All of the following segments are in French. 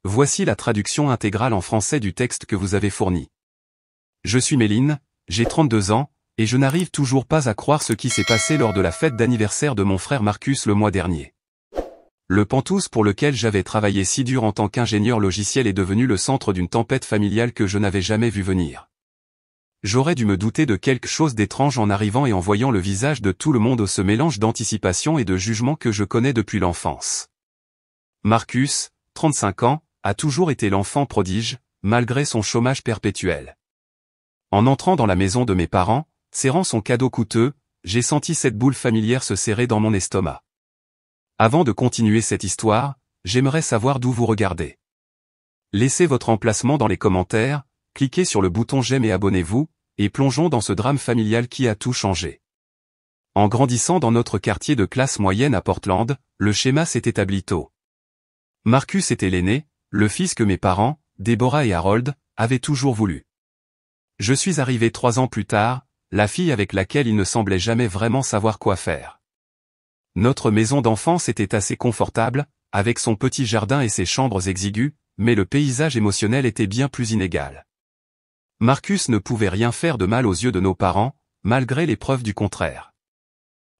Voici la traduction intégrale en français du texte que vous avez fourni. Je suis Méline, j'ai 32 ans, et je n'arrive toujours pas à croire ce qui s'est passé lors de la fête d'anniversaire de mon frère Marcus le mois dernier. Le Penthouse pour lequel j'avais travaillé si dur en tant qu'ingénieur logiciel est devenu le centre d'une tempête familiale que je n'avais jamais vu venir. J'aurais dû me douter de quelque chose d'étrange en arrivant et en voyant le visage de tout le monde, ce mélange d'anticipation et de jugement que je connais depuis l'enfance. Marcus, 35 ans, a toujours été l'enfant prodige, malgré son chômage perpétuel. En entrant dans la maison de mes parents, serrant son cadeau coûteux, j'ai senti cette boule familière se serrer dans mon estomac. Avant de continuer cette histoire, j'aimerais savoir d'où vous regardez. Laissez votre emplacement dans les commentaires, cliquez sur le bouton j'aime et abonnez-vous, et plongeons dans ce drame familial qui a tout changé. En grandissant dans notre quartier de classe moyenne à Portland, le schéma s'est établi tôt. Marcus était l'aîné, le fils que mes parents, Deborah et Harold, avaient toujours voulu. Je suis arrivé 3 ans plus tard, la fille avec laquelle il ne semblait jamais vraiment savoir quoi faire. Notre maison d'enfance était assez confortable, avec son petit jardin et ses chambres exiguës, mais le paysage émotionnel était bien plus inégal. Marcus ne pouvait rien faire de mal aux yeux de nos parents, malgré les preuves du contraire.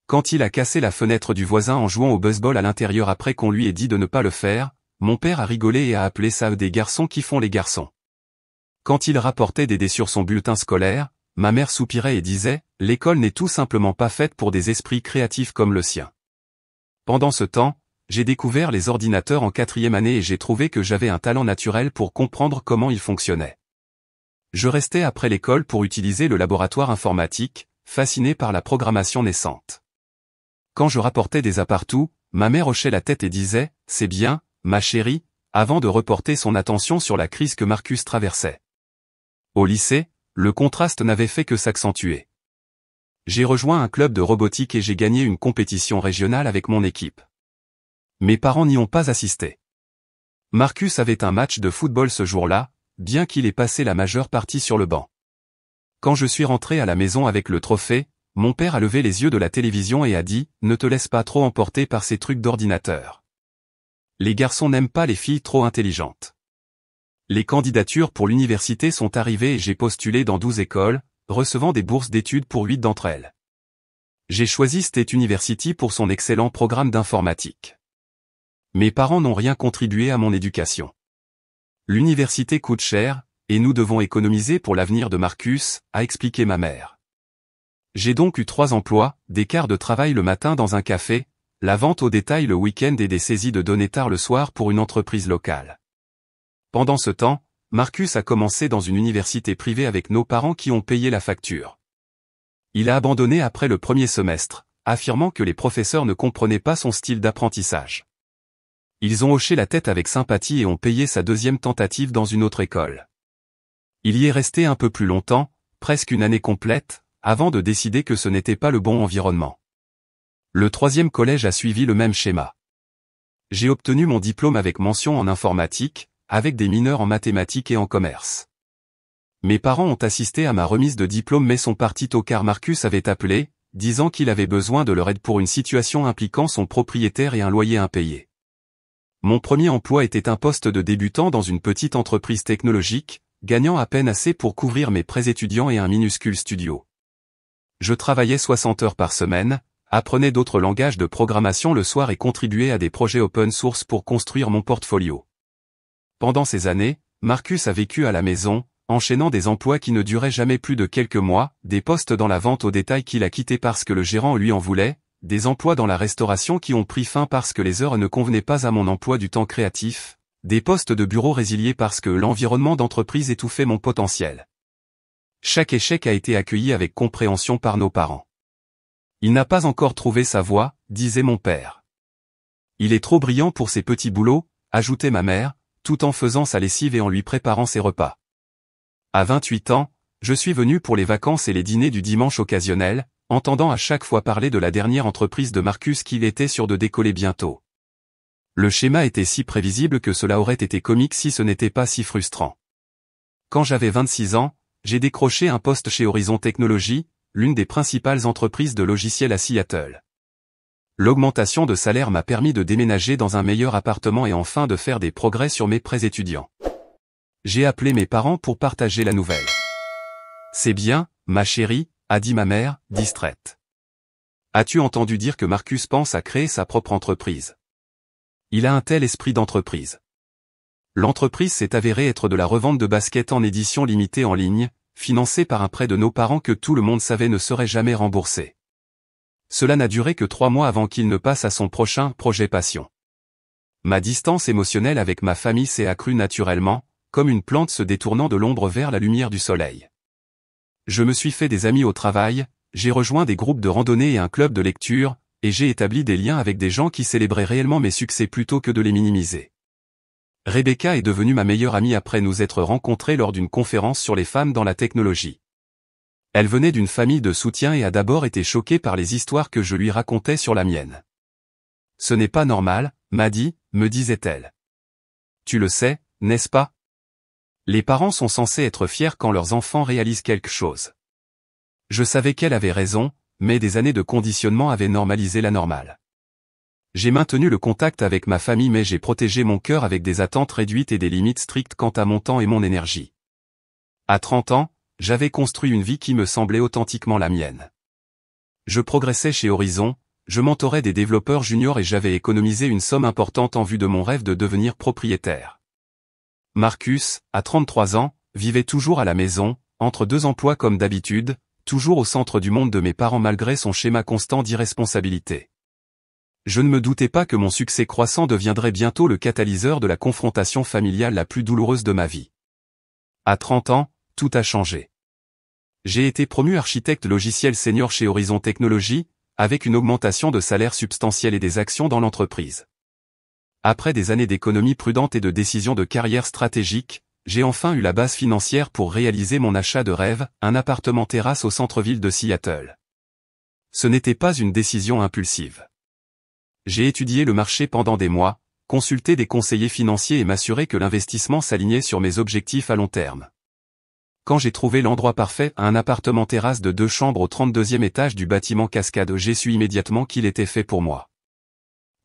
Quand il a cassé la fenêtre du voisin en jouant au baseball à l'intérieur après qu'on lui ait dit de ne pas le faire, mon père a rigolé et a appelé ça des garçons qui font les garçons. Quand il rapportait des dés sur son bulletin scolaire, ma mère soupirait et disait « L'école n'est tout simplement pas faite pour des esprits créatifs comme le sien ». Pendant ce temps, j'ai découvert les ordinateurs en 4e année et j'ai trouvé que j'avais un talent naturel pour comprendre comment ils fonctionnaient. Je restais après l'école pour utiliser le laboratoire informatique, fasciné par la programmation naissante. Quand je rapportais des apartous, ma mère hochait la tête et disait « C'est bien, ma chérie », avant de reporter son attention sur la crise que Marcus traversait. Au lycée, le contraste n'avait fait que s'accentuer. J'ai rejoint un club de robotique et j'ai gagné une compétition régionale avec mon équipe. Mes parents n'y ont pas assisté. Marcus avait un match de football ce jour-là, bien qu'il ait passé la majeure partie sur le banc. Quand je suis rentré à la maison avec le trophée, mon père a levé les yeux de la télévision et a dit « Ne te laisse pas trop emporter par ces trucs d'ordinateur. Les garçons n'aiment pas les filles trop intelligentes. » Les candidatures pour l'université sont arrivées et j'ai postulé dans 12 écoles, recevant des bourses d'études pour 8 d'entre elles. J'ai choisi State University pour son excellent programme d'informatique. Mes parents n'ont rien contribué à mon éducation. L'université coûte cher, et nous devons économiser pour l'avenir de Marcus, a expliqué ma mère. J'ai donc eu 3 emplois, des quarts de travail le matin dans un café, la vente au détail le week-end et des saisies de données tard le soir pour une entreprise locale. Pendant ce temps, Marcus a commencé dans une université privée avec nos parents qui ont payé la facture. Il a abandonné après le premier semestre, affirmant que les professeurs ne comprenaient pas son style d'apprentissage. Ils ont hoché la tête avec sympathie et ont payé sa 2e tentative dans une autre école. Il y est resté un peu plus longtemps, presque une année complète, avant de décider que ce n'était pas le bon environnement. Le 3e collège a suivi le même schéma. J'ai obtenu mon diplôme avec mention en informatique, avec des mineurs en mathématiques et en commerce. Mes parents ont assisté à ma remise de diplôme mais sont partis tôt car Marcus avait appelé, disant qu'il avait besoin de leur aide pour une situation impliquant son propriétaire et un loyer impayé. Mon premier emploi était un poste de débutant dans une petite entreprise technologique, gagnant à peine assez pour couvrir mes prêts étudiants et un minuscule studio. Je travaillais 60 heures par semaine, apprenais d'autres langages de programmation le soir et contribuais à des projets open source pour construire mon portfolio. Pendant ces années, Marcus a vécu à la maison, enchaînant des emplois qui ne duraient jamais plus de quelques mois, des postes dans la vente au détail qu'il a quittés parce que le gérant lui en voulait, des emplois dans la restauration qui ont pris fin parce que les heures ne convenaient pas à mon emploi du temps créatif, des postes de bureau résiliés parce que l'environnement d'entreprise étouffait mon potentiel. Chaque échec a été accueilli avec compréhension par nos parents. Il n'a pas encore trouvé sa voie, disait mon père. Il est trop brillant pour ses petits boulots, ajoutait ma mère, tout en faisant sa lessive et en lui préparant ses repas. À 28 ans, je suis venu pour les vacances et les dîners du dimanche occasionnels, entendant à chaque fois parler de la dernière entreprise de Marcus qu'il était sûr de décoller bientôt. Le schéma était si prévisible que cela aurait été comique si ce n'était pas si frustrant. Quand j'avais 26 ans, j'ai décroché un poste chez Horizon Technologies, l'une des principales entreprises de logiciels à Seattle. L'augmentation de salaire m'a permis de déménager dans un meilleur appartement et enfin de faire des progrès sur mes prêts étudiants. J'ai appelé mes parents pour partager la nouvelle. C'est bien, ma chérie, a dit ma mère, distraite. As-tu entendu dire que Marcus pense à créer sa propre entreprise? Il a un tel esprit d'entreprise. L'entreprise s'est avérée être de la revente de baskets en édition limitée en ligne, financée par un prêt de nos parents que tout le monde savait ne serait jamais remboursé. Cela n'a duré que 3 mois avant qu'il ne passe à son prochain projet passion. Ma distance émotionnelle avec ma famille s'est accrue naturellement, comme une plante se détournant de l'ombre vers la lumière du soleil. Je me suis fait des amis au travail, j'ai rejoint des groupes de randonnée et un club de lecture, et j'ai établi des liens avec des gens qui célébraient réellement mes succès plutôt que de les minimiser. Rebecca est devenue ma meilleure amie après nous être rencontrés lors d'une conférence sur les femmes dans la technologie. Elle venait d'une famille de soutien et a d'abord été choquée par les histoires que je lui racontais sur la mienne. Ce n'est pas normal, Maddie, me disait-elle. Tu le sais, n'est-ce pas? Les parents sont censés être fiers quand leurs enfants réalisent quelque chose. Je savais qu'elle avait raison, mais des années de conditionnement avaient normalisé la normale. J'ai maintenu le contact avec ma famille mais j'ai protégé mon cœur avec des attentes réduites et des limites strictes quant à mon temps et mon énergie. À 30 ans, j'avais construit une vie qui me semblait authentiquement la mienne. Je progressais chez Horizon, je mentorais des développeurs juniors et j'avais économisé une somme importante en vue de mon rêve de devenir propriétaire. Marcus, à 33 ans, vivait toujours à la maison, entre 2 emplois comme d'habitude, toujours au centre du monde de mes parents malgré son schéma constant d'irresponsabilité. Je ne me doutais pas que mon succès croissant deviendrait bientôt le catalyseur de la confrontation familiale la plus douloureuse de ma vie. À 30 ans, tout a changé. J'ai été promu architecte logiciel senior chez Horizon Technologies, avec une augmentation de salaire substantielle et des actions dans l'entreprise. Après des années d'économie prudente et de décisions de carrière stratégique, j'ai enfin eu la base financière pour réaliser mon achat de rêve, un appartement terrasse au centre-ville de Seattle. Ce n'était pas une décision impulsive. J'ai étudié le marché pendant des mois, consulté des conseillers financiers et m'assuré que l'investissement s'alignait sur mes objectifs à long terme. Quand j'ai trouvé l'endroit parfait, un appartement terrasse de 2 chambres au 32e étage du bâtiment Cascade, j'ai su immédiatement qu'il était fait pour moi.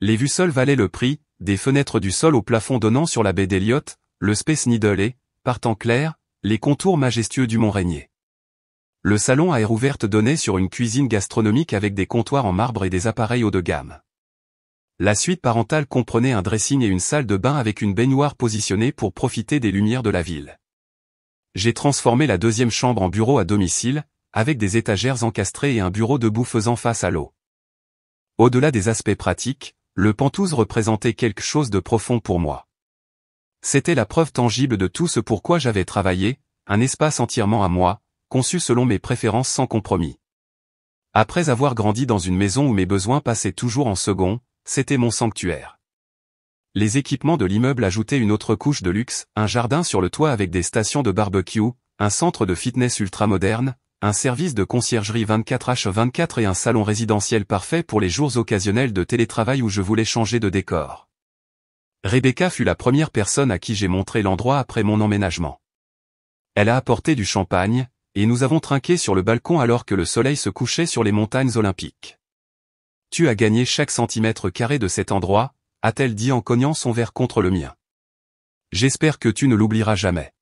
Les vues seules valaient le prix, des fenêtres du sol au plafond donnant sur la baie d'Elliott, le Space Needle et, par temps clair, les contours majestueux du Mont Rainier. Le salon à air ouverte donnait sur une cuisine gastronomique avec des comptoirs en marbre et des appareils haut de gamme. La suite parentale comprenait un dressing et une salle de bain avec une baignoire positionnée pour profiter des lumières de la ville. J'ai transformé la 2e chambre en bureau à domicile, avec des étagères encastrées et un bureau debout faisant face à l'eau. Au-delà des aspects pratiques, le Penthouse représentait quelque chose de profond pour moi. C'était la preuve tangible de tout ce pourquoi j'avais travaillé, un espace entièrement à moi, conçu selon mes préférences sans compromis. Après avoir grandi dans une maison où mes besoins passaient toujours en second, c'était mon sanctuaire. Les équipements de l'immeuble ajoutaient une autre couche de luxe, un jardin sur le toit avec des stations de barbecue, un centre de fitness ultramoderne, un service de conciergerie 24h24 et un salon résidentiel parfait pour les jours occasionnels de télétravail où je voulais changer de décor. Rebecca fut la première personne à qui j'ai montré l'endroit après mon emménagement. Elle a apporté du champagne, et nous avons trinqué sur le balcon alors que le soleil se couchait sur les montagnes olympiques. Tu as gagné chaque centimètre carré de cet endroit, a-t-elle dit en cognant son verre contre le mien. J'espère que tu ne l'oublieras jamais.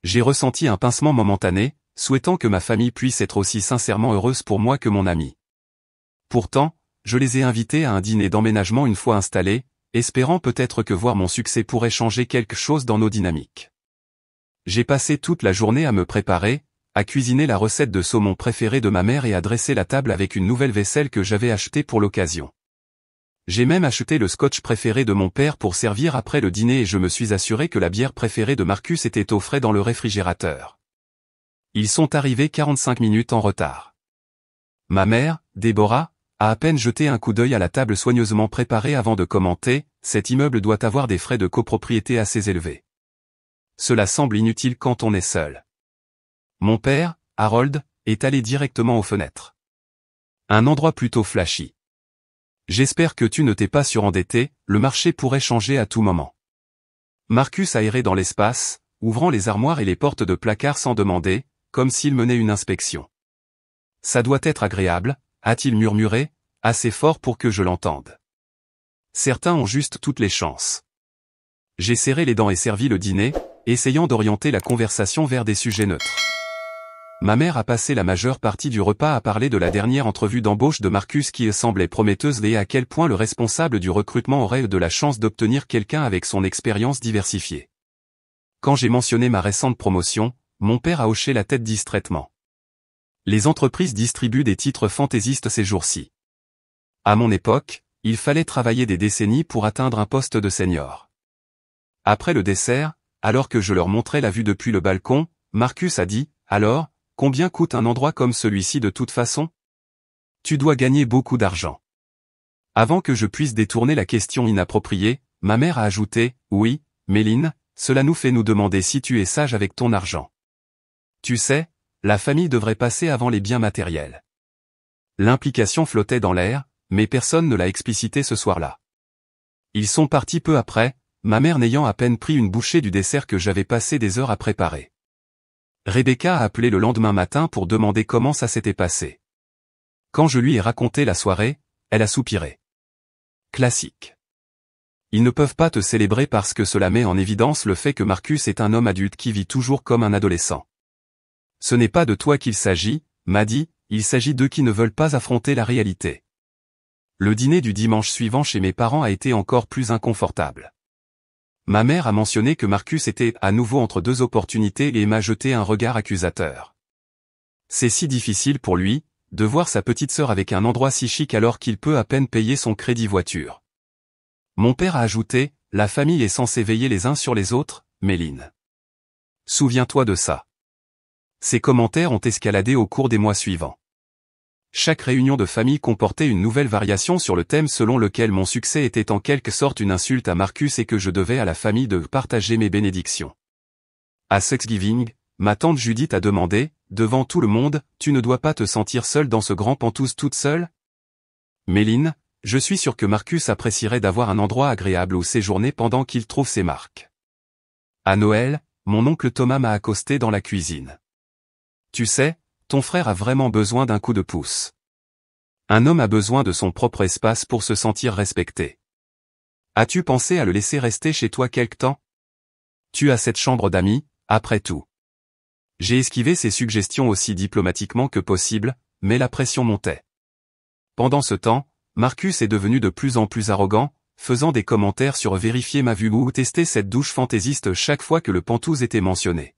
J'ai ressenti un pincement momentané, souhaitant que ma famille puisse être aussi sincèrement heureuse pour moi que mon ami. Pourtant, je les ai invités à un dîner d'emménagement une fois installés, espérant peut-être que voir mon succès pourrait changer quelque chose dans nos dynamiques. J'ai passé toute la journée à me préparer, à cuisiner la recette de saumon préférée de ma mère et à dresser la table avec une nouvelle vaisselle que j'avais achetée pour l'occasion. J'ai même acheté le scotch préféré de mon père pour servir après le dîner et je me suis assuré que la bière préférée de Marcus était au frais dans le réfrigérateur. Ils sont arrivés 45 minutes en retard. Ma mère, Déborah, a à peine jeté un coup d'œil à la table soigneusement préparée avant de commenter « Cet immeuble doit avoir des frais de copropriété assez élevés. Cela semble inutile quand on est seul. » Mon père, Harold, est allé directement aux fenêtres. Un endroit plutôt flashy. J'espère que tu ne t'es pas surendetté, le marché pourrait changer à tout moment. Marcus a erré dans l'espace, ouvrant les armoires et les portes de placard sans demander, comme s'il menait une inspection. Ça doit être agréable, a-t-il murmuré, assez fort pour que je l'entende. Certains ont juste toutes les chances. J'ai serré les dents et servi le dîner, essayant d'orienter la conversation vers des sujets neutres. Ma mère a passé la majeure partie du repas à parler de la dernière entrevue d'embauche de Marcus qui semblait prometteuse et à quel point le responsable du recrutement aurait de la chance d'obtenir quelqu'un avec son expérience diversifiée. Quand j'ai mentionné ma récente promotion, mon père a hoché la tête distraitement. Les entreprises distribuent des titres fantaisistes ces jours-ci. À mon époque, il fallait travailler des décennies pour atteindre un poste de senior. Après le dessert, alors que je leur montrais la vue depuis le balcon, Marcus a dit, « Alors, combien coûte un endroit comme celui-ci de toute façon ? Tu dois gagner beaucoup d'argent. » Avant que je puisse détourner la question inappropriée, ma mère a ajouté, « Oui, Méline, cela nous fait nous demander si tu es sage avec ton argent. Tu sais, la famille devrait passer avant les biens matériels. » L'implication flottait dans l'air, mais personne ne l'a explicité ce soir-là. Ils sont partis peu après, ma mère n'ayant à peine pris une bouchée du dessert que j'avais passé des heures à préparer. Rebecca a appelé le lendemain matin pour demander comment ça s'était passé. Quand je lui ai raconté la soirée, elle a soupiré. Classique. Ils ne peuvent pas te célébrer parce que cela met en évidence le fait que Marcus est un homme adulte qui vit toujours comme un adolescent. Ce n'est pas de toi qu'il s'agit, m'a dit, il s'agit d'eux qui ne veulent pas affronter la réalité. Le dîner du dimanche suivant chez mes parents a été encore plus inconfortable. Ma mère a mentionné que Marcus était à nouveau entre deux opportunités et m'a jeté un regard accusateur. C'est si difficile pour lui, de voir sa petite sœur avec un endroit si chic alors qu'il peut à peine payer son crédit voiture. Mon père a ajouté, la famille est censée veiller les uns sur les autres, Méline. Souviens-toi de ça. Ces commentaires ont escaladé au cours des mois suivants. Chaque réunion de famille comportait une nouvelle variation sur le thème selon lequel mon succès était en quelque sorte une insulte à Marcus et que je devais à la famille de partager mes bénédictions. À Thanksgiving, ma tante Judith a demandé, devant tout le monde, « Tu ne dois pas te sentir seule dans ce grand Penthouse toute seule ?» Méline, je suis sûr que Marcus apprécierait d'avoir un endroit agréable où séjourner pendant qu'il trouve ses marques. À Noël, mon oncle Thomas m'a accosté dans la cuisine. Tu sais, ton frère a vraiment besoin d'un coup de pouce. Un homme a besoin de son propre espace pour se sentir respecté. As-tu pensé à le laisser rester chez toi quelque temps? Tu as cette chambre d'amis, après tout. J'ai esquivé ces suggestions aussi diplomatiquement que possible, mais la pression montait. Pendant ce temps, Marcus est devenu de plus en plus arrogant, faisant des commentaires sur vérifier ma vue ou tester cette douche fantaisiste chaque fois que le Penthouse était mentionné.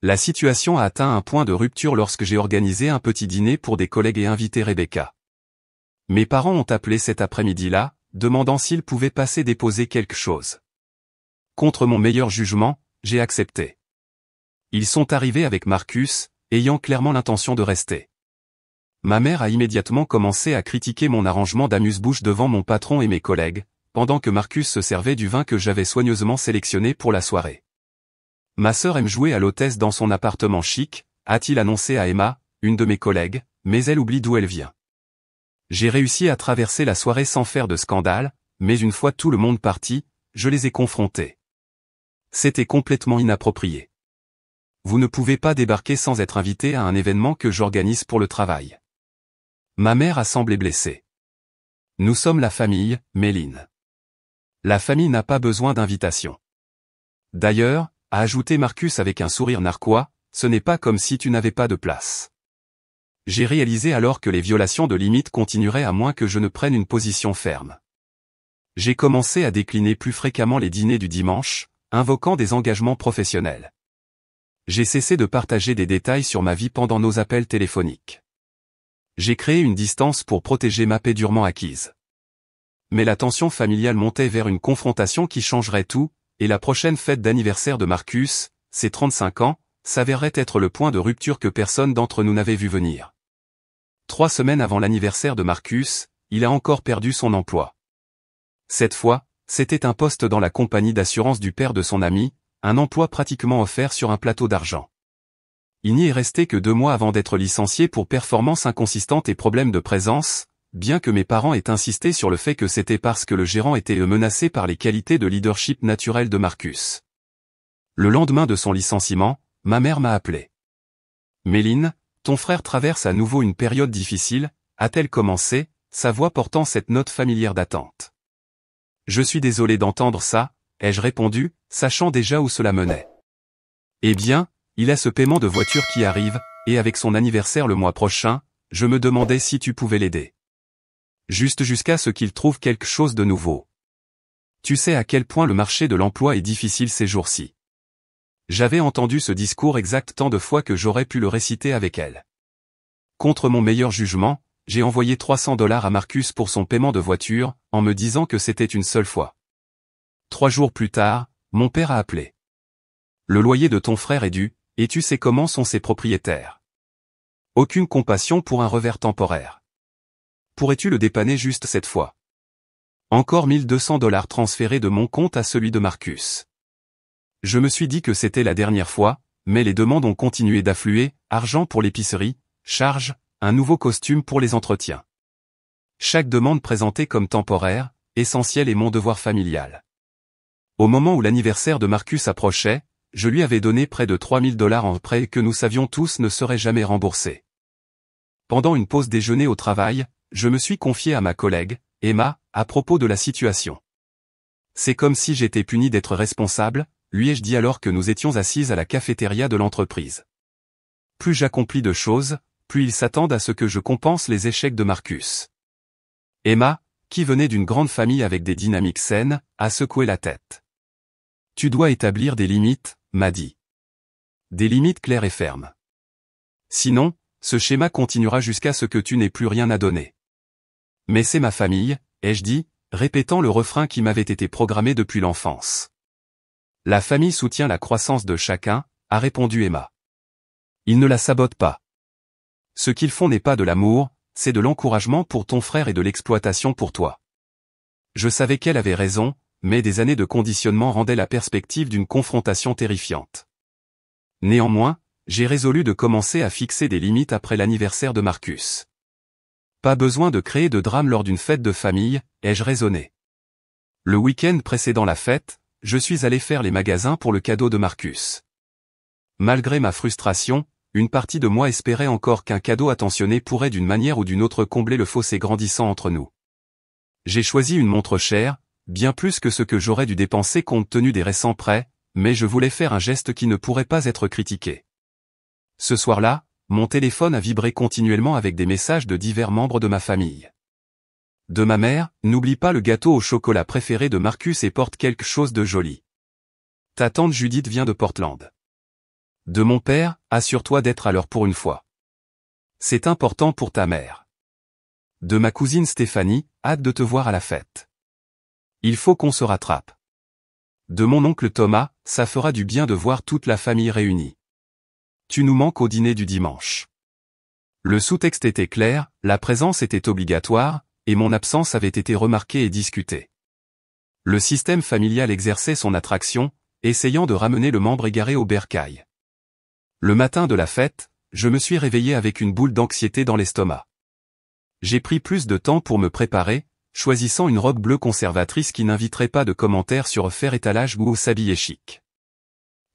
La situation a atteint un point de rupture lorsque j'ai organisé un petit dîner pour des collègues et invité Rebecca. Mes parents ont appelé cet après-midi-là, demandant s'ils pouvaient passer déposer quelque chose. Contre mon meilleur jugement, j'ai accepté. Ils sont arrivés avec Marcus, ayant clairement l'intention de rester. Ma mère a immédiatement commencé à critiquer mon arrangement d'amuse-bouche devant mon patron et mes collègues, pendant que Marcus se servait du vin que j'avais soigneusement sélectionné pour la soirée. Ma sœur aime jouer à l'hôtesse dans son appartement chic, a-t-il annoncé à Emma, une de mes collègues, mais elle oublie d'où elle vient. J'ai réussi à traverser la soirée sans faire de scandale, mais une fois tout le monde parti, je les ai confrontés. C'était complètement inapproprié. Vous ne pouvez pas débarquer sans être invité à un événement que j'organise pour le travail. Ma mère a semblé blessée. Nous sommes la famille, Méline. La famille n'a pas besoin d'invitation. D'ailleurs, a ajouté Marcus avec un sourire narquois, ce n'est pas comme si tu n'avais pas de place. J'ai réalisé alors que les violations de limites continueraient à moins que je ne prenne une position ferme. J'ai commencé à décliner plus fréquemment les dîners du dimanche, invoquant des engagements professionnels. J'ai cessé de partager des détails sur ma vie pendant nos appels téléphoniques. J'ai créé une distance pour protéger ma paix durement acquise. Mais la tension familiale montait vers une confrontation qui changerait tout, et la prochaine fête d'anniversaire de Marcus, ses 35 ans, s'avérerait être le point de rupture que personne d'entre nous n'avait vu venir. 3 semaines avant l'anniversaire de Marcus, il a encore perdu son emploi. Cette fois, c'était un poste dans la compagnie d'assurance du père de son ami, un emploi pratiquement offert sur un plateau d'argent. Il n'y est resté que 2 mois avant d'être licencié pour performance inconsistante et problème de présence, bien que mes parents aient insisté sur le fait que c'était parce que le gérant était menacé par les qualités de leadership naturelles de Marcus. Le lendemain de son licenciement, ma mère m'a appelé. Méline, ton frère traverse à nouveau une période difficile, a-t-elle commencé, sa voix portant cette note familière d'attente. Je suis désolé d'entendre ça, ai-je répondu, sachant déjà où cela menait. Eh bien, il a ce paiement de voiture qui arrive, et avec son anniversaire le mois prochain, je me demandais si tu pouvais l'aider. Juste jusqu'à ce qu'il trouve quelque chose de nouveau. Tu sais à quel point le marché de l'emploi est difficile ces jours-ci. J'avais entendu ce discours exact tant de fois que j'aurais pu le réciter avec elle. Contre mon meilleur jugement, j'ai envoyé $300 à Marcus pour son paiement de voiture, en me disant que c'était une seule fois. 3 jours plus tard, mon père a appelé. Le loyer de ton frère est dû, et tu sais comment sont ses propriétaires. Aucune compassion pour un revers temporaire. Pourrais-tu le dépanner juste cette fois? Encore $1 200 transférés de mon compte à celui de Marcus. Je me suis dit que c'était la dernière fois, mais les demandes ont continué d'affluer, argent pour l'épicerie, charges, un nouveau costume pour les entretiens. Chaque demande présentée comme temporaire, essentielle est mon devoir familial. Au moment où l'anniversaire de Marcus approchait, je lui avais donné près de $3000 en prêt que nous savions tous ne serait jamais remboursé. Pendant une pause déjeuner au travail, je me suis confié à ma collègue, Emma, à propos de la situation. C'est comme si j'étais puni d'être responsable, lui ai-je dit alors que nous étions assises à la cafétéria de l'entreprise. Plus j'accomplis de choses, plus ils s'attendent à ce que je compense les échecs de Marcus. Emma, qui venait d'une grande famille avec des dynamiques saines, a secoué la tête. Tu dois établir des limites, m'a dit. Des limites claires et fermes. Sinon, ce schéma continuera jusqu'à ce que tu n'aies plus rien à donner. Mais c'est ma famille, ai-je dit, répétant le refrain qui m'avait été programmé depuis l'enfance. La famille soutient la croissance de chacun, a répondu Emma. Ils ne la sabotent pas. Ce qu'ils font n'est pas de l'amour, c'est de l'encouragement pour ton frère et de l'exploitation pour toi. Je savais qu'elle avait raison, mais des années de conditionnement rendaient la perspective d'une confrontation terrifiante. Néanmoins, j'ai résolu de commencer à fixer des limites après l'anniversaire de Marcus. Pas besoin de créer de drame lors d'une fête de famille, ai-je raisonné. Le week-end précédant la fête, je suis allé faire les magasins pour le cadeau de Marcus. Malgré ma frustration, une partie de moi espérait encore qu'un cadeau attentionné pourrait d'une manière ou d'une autre combler le fossé grandissant entre nous. J'ai choisi une montre chère, bien plus que ce que j'aurais dû dépenser compte tenu des récents prêts, mais je voulais faire un geste qui ne pourrait pas être critiqué. Ce soir-là, mon téléphone a vibré continuellement avec des messages de divers membres de ma famille. De ma mère, n'oublie pas le gâteau au chocolat préféré de Marcus et porte quelque chose de joli. Ta tante Judith vient de Portland. De mon père, assure-toi d'être à l'heure pour une fois. C'est important pour ta mère. De ma cousine Stéphanie, hâte de te voir à la fête. Il faut qu'on se rattrape. De mon oncle Thomas, ça fera du bien de voir toute la famille réunie. Tu nous manques au dîner du dimanche. Le sous-texte était clair, la présence était obligatoire, et mon absence avait été remarquée et discutée. Le système familial exerçait son attraction, essayant de ramener le membre égaré au bercail. Le matin de la fête, je me suis réveillé avec une boule d'anxiété dans l'estomac. J'ai pris plus de temps pour me préparer, choisissant une robe bleue conservatrice qui n'inviterait pas de commentaires sur faire étalage ou s'habiller chic.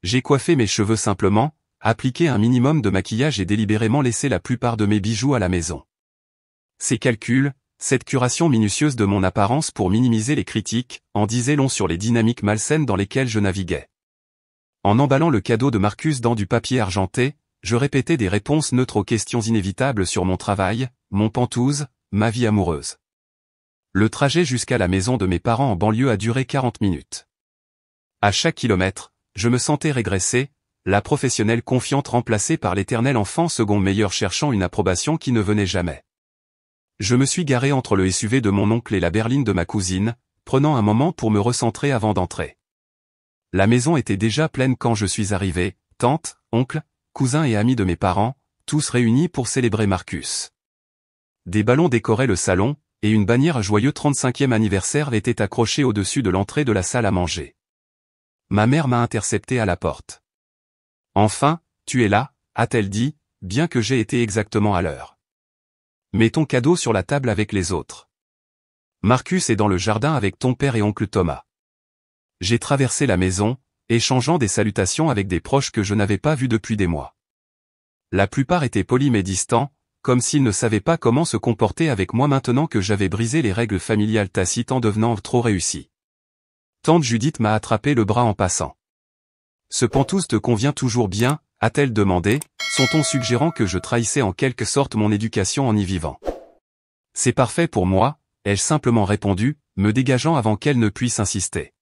J'ai coiffé mes cheveux simplement, appliqué un minimum de maquillage et délibérément laissé la plupart de mes bijoux à la maison. Ces calculs, cette curation minutieuse de mon apparence pour minimiser les critiques, en disaient long sur les dynamiques malsaines dans lesquelles je naviguais. En emballant le cadeau de Marcus dans du papier argenté, je répétais des réponses neutres aux questions inévitables sur mon travail, mon pantouse, ma vie amoureuse. Le trajet jusqu'à la maison de mes parents en banlieue a duré 40 minutes. À chaque kilomètre, je me sentais régresser, la professionnelle confiante remplacée par l'éternel enfant second meilleur cherchant une approbation qui ne venait jamais. Je me suis garé entre le SUV de mon oncle et la berline de ma cousine, prenant un moment pour me recentrer avant d'entrer. La maison était déjà pleine quand je suis arrivé, tante, oncle, cousins et amis de mes parents, tous réunis pour célébrer Marcus. Des ballons décoraient le salon, et une bannière à joyeux 35e anniversaire était accrochée au-dessus de l'entrée de la salle à manger. Ma mère m'a intercepté à la porte. « Enfin, tu es là », a-t-elle dit, bien que j'aie été exactement à l'heure. « Mets ton cadeau sur la table avec les autres. Marcus est dans le jardin avec ton père et oncle Thomas. » J'ai traversé la maison, échangeant des salutations avec des proches que je n'avais pas vus depuis des mois. La plupart étaient polis mais distants, comme s'il ne savait pas comment se comporter avec moi maintenant que j'avais brisé les règles familiales tacites en devenant trop réussi. Tante Judith m'a attrapé le bras en passant. Ce pantouse te convient toujours bien, a-t-elle demandé, son ton suggérant que je trahissais en quelque sorte mon éducation en y vivant. C'est parfait pour moi, ai-je simplement répondu, me dégageant avant qu'elle ne puisse insister.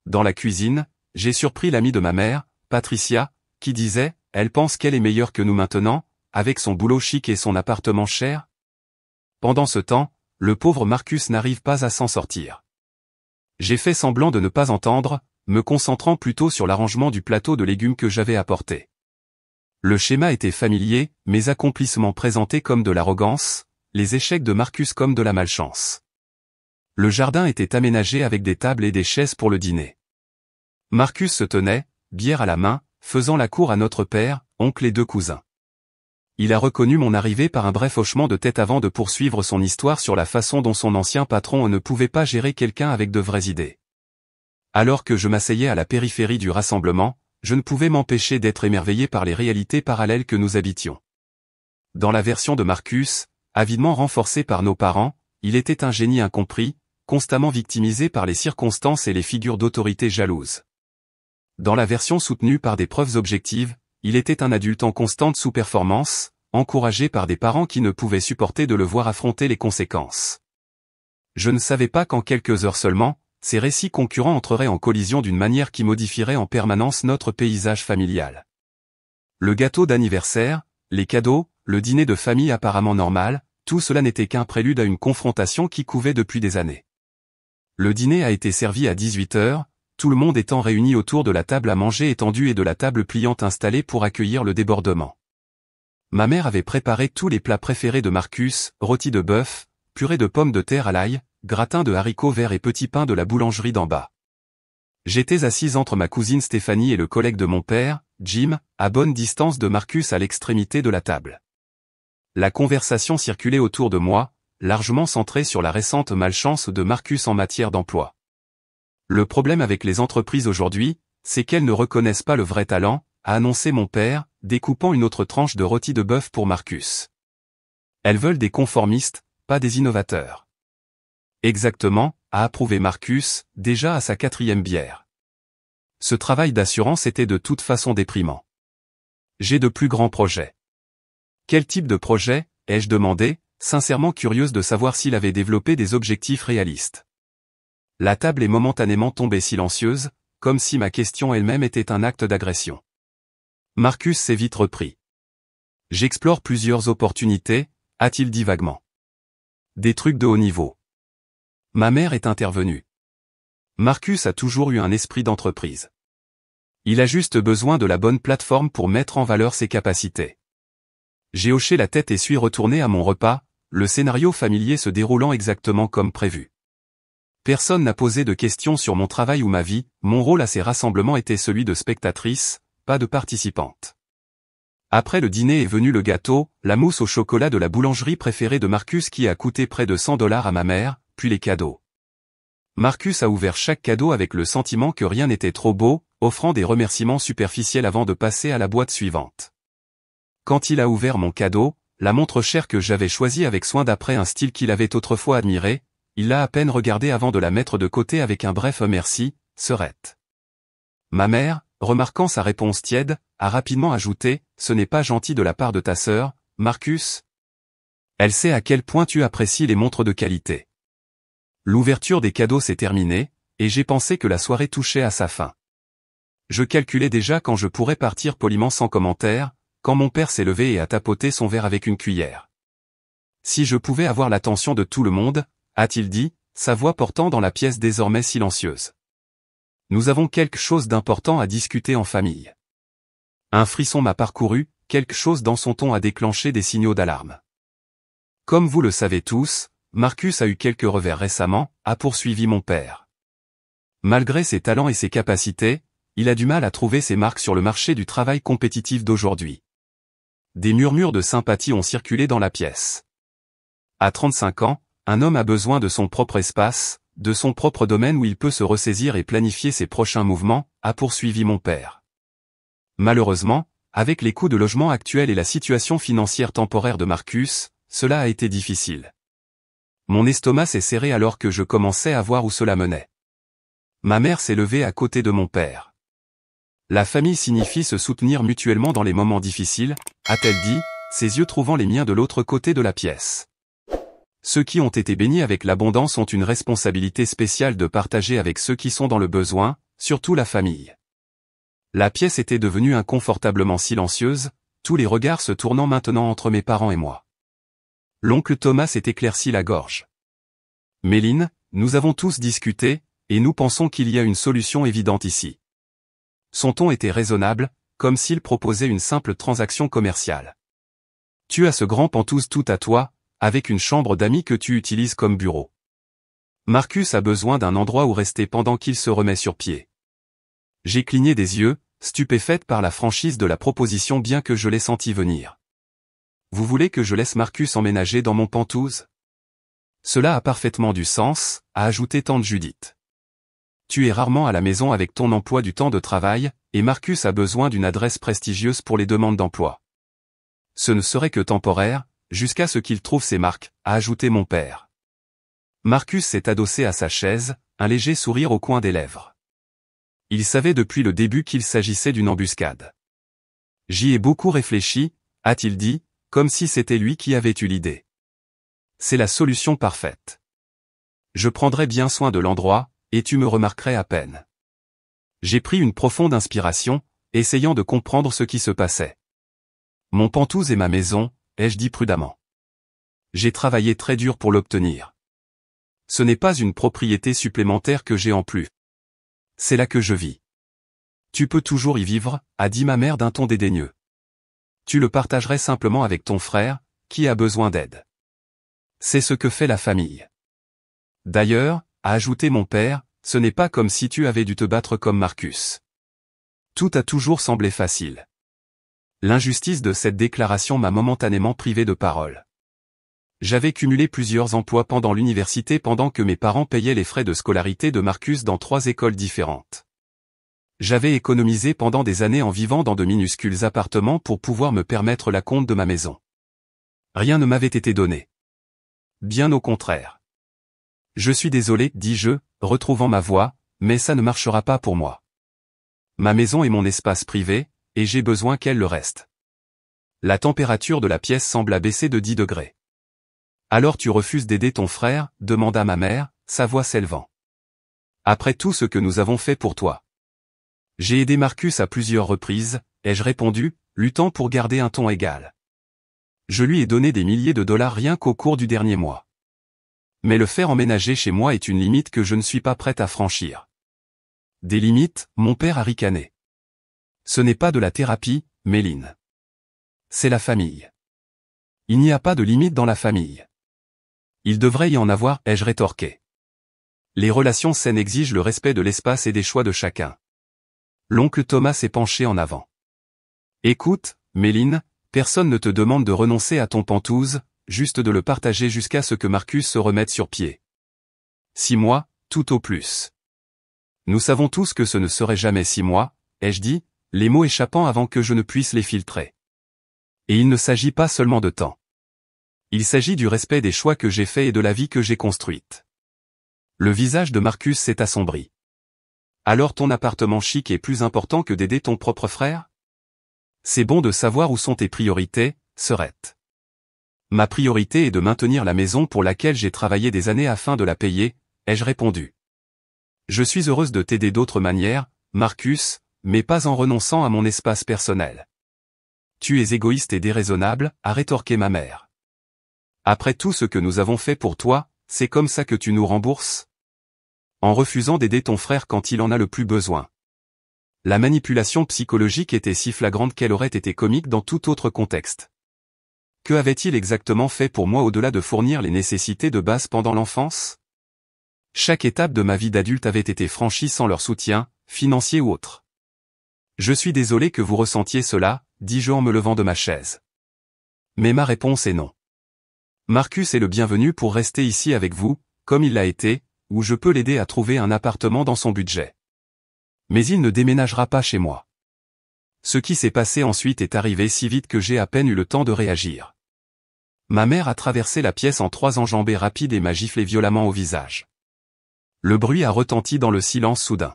Dans la cuisine, j'ai surpris l'amie de ma mère, Patricia, qui disait, elle pense qu'elle est meilleure que nous maintenant, avec son boulot chic et son appartement cher. Pendant ce temps, le pauvre Marcus n'arrive pas à s'en sortir. J'ai fait semblant de ne pas entendre, me concentrant plutôt sur l'arrangement du plateau de légumes que j'avais apporté. Le schéma était familier, mes accomplissements présentés comme de l'arrogance, les échecs de Marcus comme de la malchance. Le jardin était aménagé avec des tables et des chaises pour le dîner. Marcus se tenait, bière à la main, faisant la cour à notre père, oncle et deux cousins. Il a reconnu mon arrivée par un bref hochement de tête avant de poursuivre son histoire sur la façon dont son ancien patron ne pouvait pas gérer quelqu'un avec de vraies idées. Alors que je m'asseyais à la périphérie du rassemblement, je ne pouvais m'empêcher d'être émerveillé par les réalités parallèles que nous habitions. Dans la version de Marcus, avidement renforcée par nos parents, il était un génie incompris, constamment victimisé par les circonstances et les figures d'autorité jalouses. Dans la version soutenue par des preuves objectives, il était un adulte en constante sous-performance, encouragé par des parents qui ne pouvaient supporter de le voir affronter les conséquences. Je ne savais pas qu'en quelques heures seulement, ces récits concurrents entreraient en collision d'une manière qui modifierait en permanence notre paysage familial. Le gâteau d'anniversaire, les cadeaux, le dîner de famille apparemment normal, tout cela n'était qu'un prélude à une confrontation qui couvait depuis des années. Le dîner a été servi à 18 heures, tout le monde étant réuni autour de la table à manger étendue et de la table pliante installée pour accueillir le débordement. Ma mère avait préparé tous les plats préférés de Marcus, rôti de bœuf, purée de pommes de terre à l'ail, gratin de haricots verts et petits pains de la boulangerie d'en bas. J'étais assise entre ma cousine Stéphanie et le collègue de mon père, Jim, à bonne distance de Marcus à l'extrémité de la table. La conversation circulait autour de moi, largement centrée sur la récente malchance de Marcus en matière d'emploi. Le problème avec les entreprises aujourd'hui, c'est qu'elles ne reconnaissent pas le vrai talent, a annoncé mon père, découpant une autre tranche de rôti de bœuf pour Marcus. Elles veulent des conformistes, pas des innovateurs. Exactement, a approuvé Marcus, déjà à sa 4e bière. Ce travail d'assurance était de toute façon déprimant. J'ai de plus grands projets. Quel type de projet, ai-je demandé, sincèrement curieuse de savoir s'il avait développé des objectifs réalistes. La table est momentanément tombée silencieuse, comme si ma question elle-même était un acte d'agression. Marcus s'est vite repris. J'explore plusieurs opportunités, a-t-il dit vaguement. Des trucs de haut niveau. Ma mère est intervenue. Marcus a toujours eu un esprit d'entreprise. Il a juste besoin de la bonne plateforme pour mettre en valeur ses capacités. J'ai hoché la tête et suis retourné à mon repas, le scénario familier se déroulant exactement comme prévu. Personne n'a posé de questions sur mon travail ou ma vie, mon rôle à ces rassemblements était celui de spectatrice, pas de participante. Après le dîner est venu le gâteau, la mousse au chocolat de la boulangerie préférée de Marcus qui a coûté près de $100 à ma mère, puis les cadeaux. Marcus a ouvert chaque cadeau avec le sentiment que rien n'était trop beau, offrant des remerciements superficiels avant de passer à la boîte suivante. Quand il a ouvert mon cadeau, la montre chère que j'avais choisie avec soin d'après un style qu'il avait autrefois admiré, il l'a à peine regardée avant de la mettre de côté avec un bref merci, sœurette. Ma mère, remarquant sa réponse tiède, a rapidement ajouté, ce n'est pas gentil de la part de ta sœur, Marcus. Elle sait à quel point tu apprécies les montres de qualité. L'ouverture des cadeaux s'est terminée, et j'ai pensé que la soirée touchait à sa fin. Je calculais déjà quand je pourrais partir poliment sans commentaire, quand mon père s'est levé et a tapoté son verre avec une cuillère. Si je pouvais avoir l'attention de tout le monde, a-t-il dit, sa voix portant dans la pièce désormais silencieuse. Nous avons quelque chose d'important à discuter en famille. Un frisson m'a parcouru, quelque chose dans son ton a déclenché des signaux d'alarme. Comme vous le savez tous, Marcus a eu quelques revers récemment, a poursuivi mon père. Malgré ses talents et ses capacités, il a du mal à trouver ses marques sur le marché du travail compétitif d'aujourd'hui. Des murmures de sympathie ont circulé dans la pièce. À 35 ans, un homme a besoin de son propre espace, de son propre domaine où il peut se ressaisir et planifier ses prochains mouvements, a poursuivi mon père. Malheureusement, avec les coûts de logement actuels et la situation financière temporaire de Marcus, cela a été difficile. Mon estomac s'est serré alors que je commençais à voir où cela menait. Ma mère s'est levée à côté de mon père. La famille signifie se soutenir mutuellement dans les moments difficiles, a-t-elle dit, ses yeux trouvant les miens de l'autre côté de la pièce. Ceux qui ont été bénis avec l'abondance ont une responsabilité spéciale de partager avec ceux qui sont dans le besoin, surtout la famille. La pièce était devenue inconfortablement silencieuse, tous les regards se tournant maintenant entre mes parents et moi. L'oncle Thomas s'est éclairci la gorge. Méline, nous avons tous discuté, et nous pensons qu'il y a une solution évidente ici. Son ton était raisonnable, comme s'il proposait une simple transaction commerciale. Tu as ce grand Penthouse tout à toi, avec une chambre d'amis que tu utilises comme bureau. Marcus a besoin d'un endroit où rester pendant qu'il se remet sur pied. J'ai cligné des yeux, stupéfaite par la franchise de la proposition bien que je l'ai senti venir. Vous voulez que je laisse Marcus emménager dans mon Penthouse? Cela a parfaitement du sens, a ajouté tante Judith. Tu es rarement à la maison avec ton emploi du temps de travail, et Marcus a besoin d'une adresse prestigieuse pour les demandes d'emploi. Ce ne serait que temporaire, jusqu'à ce qu'il trouve ses marques, a ajouté mon père. Marcus s'est adossé à sa chaise, un léger sourire au coin des lèvres. Il savait depuis le début qu'il s'agissait d'une embuscade. J'y ai beaucoup réfléchi, a-t-il dit, comme si c'était lui qui avait eu l'idée. C'est la solution parfaite. Je prendrai bien soin de l'endroit, et tu me remarquerais à peine. J'ai pris une profonde inspiration, essayant de comprendre ce qui se passait. Mon Penthouse est ma maison, ai-je dit prudemment. J'ai travaillé très dur pour l'obtenir. Ce n'est pas une propriété supplémentaire que j'ai en plus. C'est là que je vis. Tu peux toujours y vivre, a dit ma mère d'un ton dédaigneux. Tu le partagerais simplement avec ton frère, qui a besoin d'aide. C'est ce que fait la famille. D'ailleurs, a ajouté mon père, ce n'est pas comme si tu avais dû te battre comme Marcus. Tout a toujours semblé facile. L'injustice de cette déclaration m'a momentanément privé de parole. J'avais cumulé plusieurs emplois pendant l'université pendant que mes parents payaient les frais de scolarité de Marcus dans 3 écoles différentes. J'avais économisé pendant des années en vivant dans de minuscules appartements pour pouvoir me permettre l'acompte de ma maison. Rien ne m'avait été donné. Bien au contraire. Je suis désolé, dis-je, retrouvant ma voix, mais ça ne marchera pas pour moi. Ma maison est mon espace privé, et j'ai besoin qu'elle le reste. La température de la pièce sembla baisser de 10 degrés. Alors tu refuses d'aider ton frère, demanda ma mère, sa voix s'élevant. Après tout ce que nous avons fait pour toi. J'ai aidé Marcus à plusieurs reprises, ai-je répondu, luttant pour garder un ton égal. Je lui ai donné des milliers de dollars rien qu'au cours du dernier mois. Mais le faire emménager chez moi est une limite que je ne suis pas prête à franchir. Des limites, mon père a ricané. Ce n'est pas de la thérapie, Méline. C'est la famille. Il n'y a pas de limite dans la famille. Il devrait y en avoir, ai-je rétorqué. Les relations saines exigent le respect de l'espace et des choix de chacun. L'oncle Thomas s'est penché en avant. Écoute, Méline, personne ne te demande de renoncer à ton Penthouse, juste de le partager jusqu'à ce que Marcus se remette sur pied. 6 mois, tout au plus. Nous savons tous que ce ne serait jamais 6 mois, ai-je dit, les mots échappant avant que je ne puisse les filtrer. Et il ne s'agit pas seulement de temps. Il s'agit du respect des choix que j'ai faits et de la vie que j'ai construite. Le visage de Marcus s'est assombri. Alors ton appartement chic est plus important que d'aider ton propre frère? C'est bon de savoir où sont tes priorités, Serette. Ma priorité est de maintenir la maison pour laquelle j'ai travaillé des années afin de la payer, ai-je répondu. Je suis heureuse de t'aider d'autres manières, Marcus, mais pas en renonçant à mon espace personnel. Tu es égoïste et déraisonnable, a rétorqué ma mère. Après tout ce que nous avons fait pour toi, c'est comme ça que tu nous rembourses? En refusant d'aider ton frère quand il en a le plus besoin. La manipulation psychologique était si flagrante qu'elle aurait été comique dans tout autre contexte. Que avait-il exactement fait pour moi au-delà de fournir les nécessités de base pendant l'enfance? Chaque étape de ma vie d'adulte avait été franchie sans leur soutien, financier ou autre. Je suis désolé que vous ressentiez cela, dis-je en me levant de ma chaise. Mais ma réponse est non. Marcus est le bienvenu pour rester ici avec vous, comme il l'a été, ou je peux l'aider à trouver un appartement dans son budget. Mais il ne déménagera pas chez moi. Ce qui s'est passé ensuite est arrivé si vite que j'ai à peine eu le temps de réagir. Ma mère a traversé la pièce en 3 enjambées rapides et m'a giflé violemment au visage. Le bruit a retenti dans le silence soudain.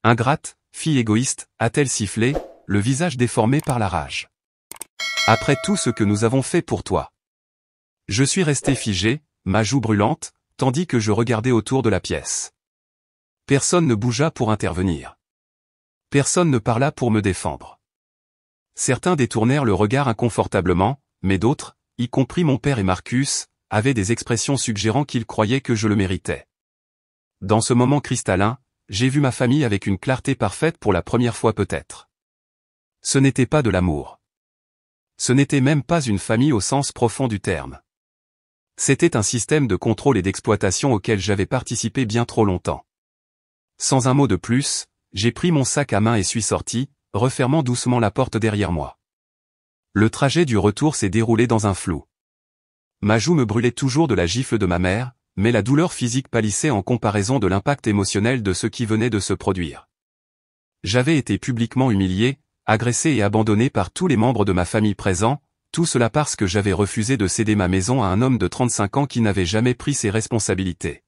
Ingrate, fille égoïste, a-t-elle sifflé, le visage déformé par la rage. Après tout ce que nous avons fait pour toi. Je suis resté figé, ma joue brûlante, tandis que je regardais autour de la pièce. Personne ne bougea pour intervenir. Personne ne parla pour me défendre. Certains détournèrent le regard inconfortablement, mais d'autres, y compris mon père et Marcus, avaient des expressions suggérant qu'ils croyaient que je le méritais. Dans ce moment cristallin, j'ai vu ma famille avec une clarté parfaite pour la première fois peut-être. Ce n'était pas de l'amour. Ce n'était même pas une famille au sens profond du terme. C'était un système de contrôle et d'exploitation auquel j'avais participé bien trop longtemps. Sans un mot de plus, j'ai pris mon sac à main et suis sorti, refermant doucement la porte derrière moi. Le trajet du retour s'est déroulé dans un flou. Ma joue me brûlait toujours de la gifle de ma mère, mais la douleur physique pâlissait en comparaison de l'impact émotionnel de ce qui venait de se produire. J'avais été publiquement humilié, agressé et abandonné par tous les membres de ma famille présents, tout cela parce que j'avais refusé de céder ma maison à un homme de 35 ans qui n'avait jamais pris ses responsabilités.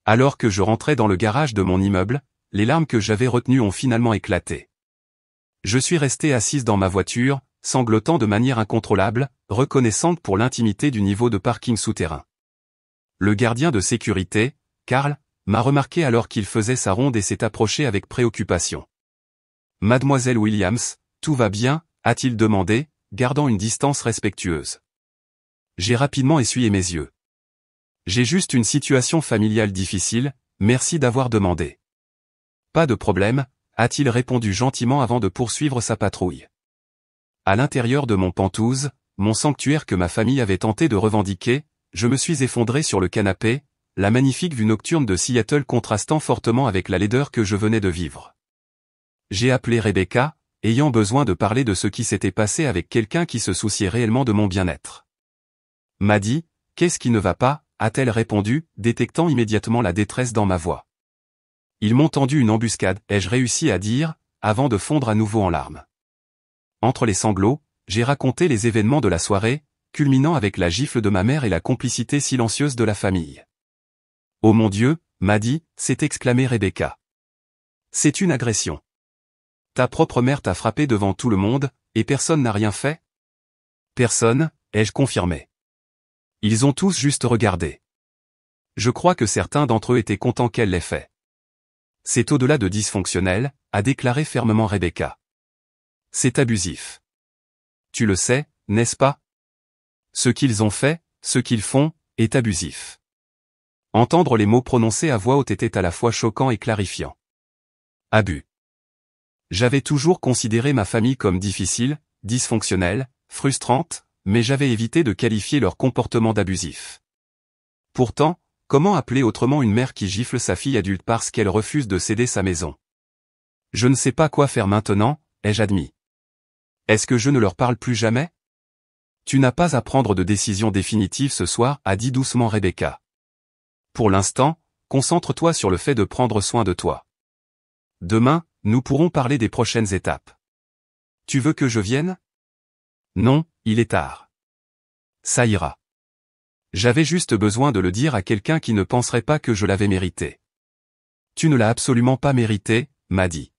Alors que je rentrais dans le garage de mon immeuble, les larmes que j'avais retenues ont finalement éclaté. Je suis resté assise dans ma voiture, sanglotant de manière incontrôlable, reconnaissante pour l'intimité du niveau de parking souterrain. Le gardien de sécurité, Karl, m'a remarqué alors qu'il faisait sa ronde et s'est approché avec préoccupation. « Mademoiselle Williams, tout va bien ?» a-t-il demandé, gardant une distance respectueuse. J'ai rapidement essuyé mes yeux. « J'ai juste une situation familiale difficile, merci d'avoir demandé. »« Pas de problème », a-t-il répondu gentiment avant de poursuivre sa patrouille. À l'intérieur de mon Penthouse, mon sanctuaire que ma famille avait tenté de revendiquer, je me suis effondré sur le canapé, la magnifique vue nocturne de Seattle contrastant fortement avec la laideur que je venais de vivre. J'ai appelé Rebecca, ayant besoin de parler de ce qui s'était passé avec quelqu'un qui se souciait réellement de mon bien-être. Maddie, qu'est-ce qui ne va pas, a-t-elle répondu, détectant immédiatement la détresse dans ma voix. Ils m'ont tendu une embuscade, ai-je réussi à dire, avant de fondre à nouveau en larmes. Entre les sanglots, j'ai raconté les événements de la soirée, culminant avec la gifle de ma mère et la complicité silencieuse de la famille. « Oh mon Dieu, Maddie !» s'est exclamée Rebecca. « C'est une agression. Ta propre mère t'a frappé devant tout le monde, et personne n'a rien fait ?» Personne, ai-je confirmé. Ils ont tous juste regardé. Je crois que certains d'entre eux étaient contents qu'elle l'ait fait. C'est au-delà de dysfonctionnel, a déclaré fermement Rebecca. C'est abusif. Tu le sais, n'est-ce pas? Ce qu'ils ont fait, ce qu'ils font, est abusif. Entendre les mots prononcés à voix haute était à la fois choquant et clarifiant. Abus. J'avais toujours considéré ma famille comme difficile, dysfonctionnelle, frustrante, mais j'avais évité de qualifier leur comportement d'abusif. Pourtant, comment appeler autrement une mère qui gifle sa fille adulte parce qu'elle refuse de céder sa maison? Je ne sais pas quoi faire maintenant, ai-je admis. Est-ce que je ne leur parle plus jamais? Tu n'as pas à prendre de décision définitive ce soir, a dit doucement Rebecca. Pour l'instant, concentre-toi sur le fait de prendre soin de toi. Demain, nous pourrons parler des prochaines étapes. Tu veux que je vienne? Non, il est tard. Ça ira. J'avais juste besoin de le dire à quelqu'un qui ne penserait pas que je l'avais mérité. Tu ne l'as absolument pas mérité, m'a dit.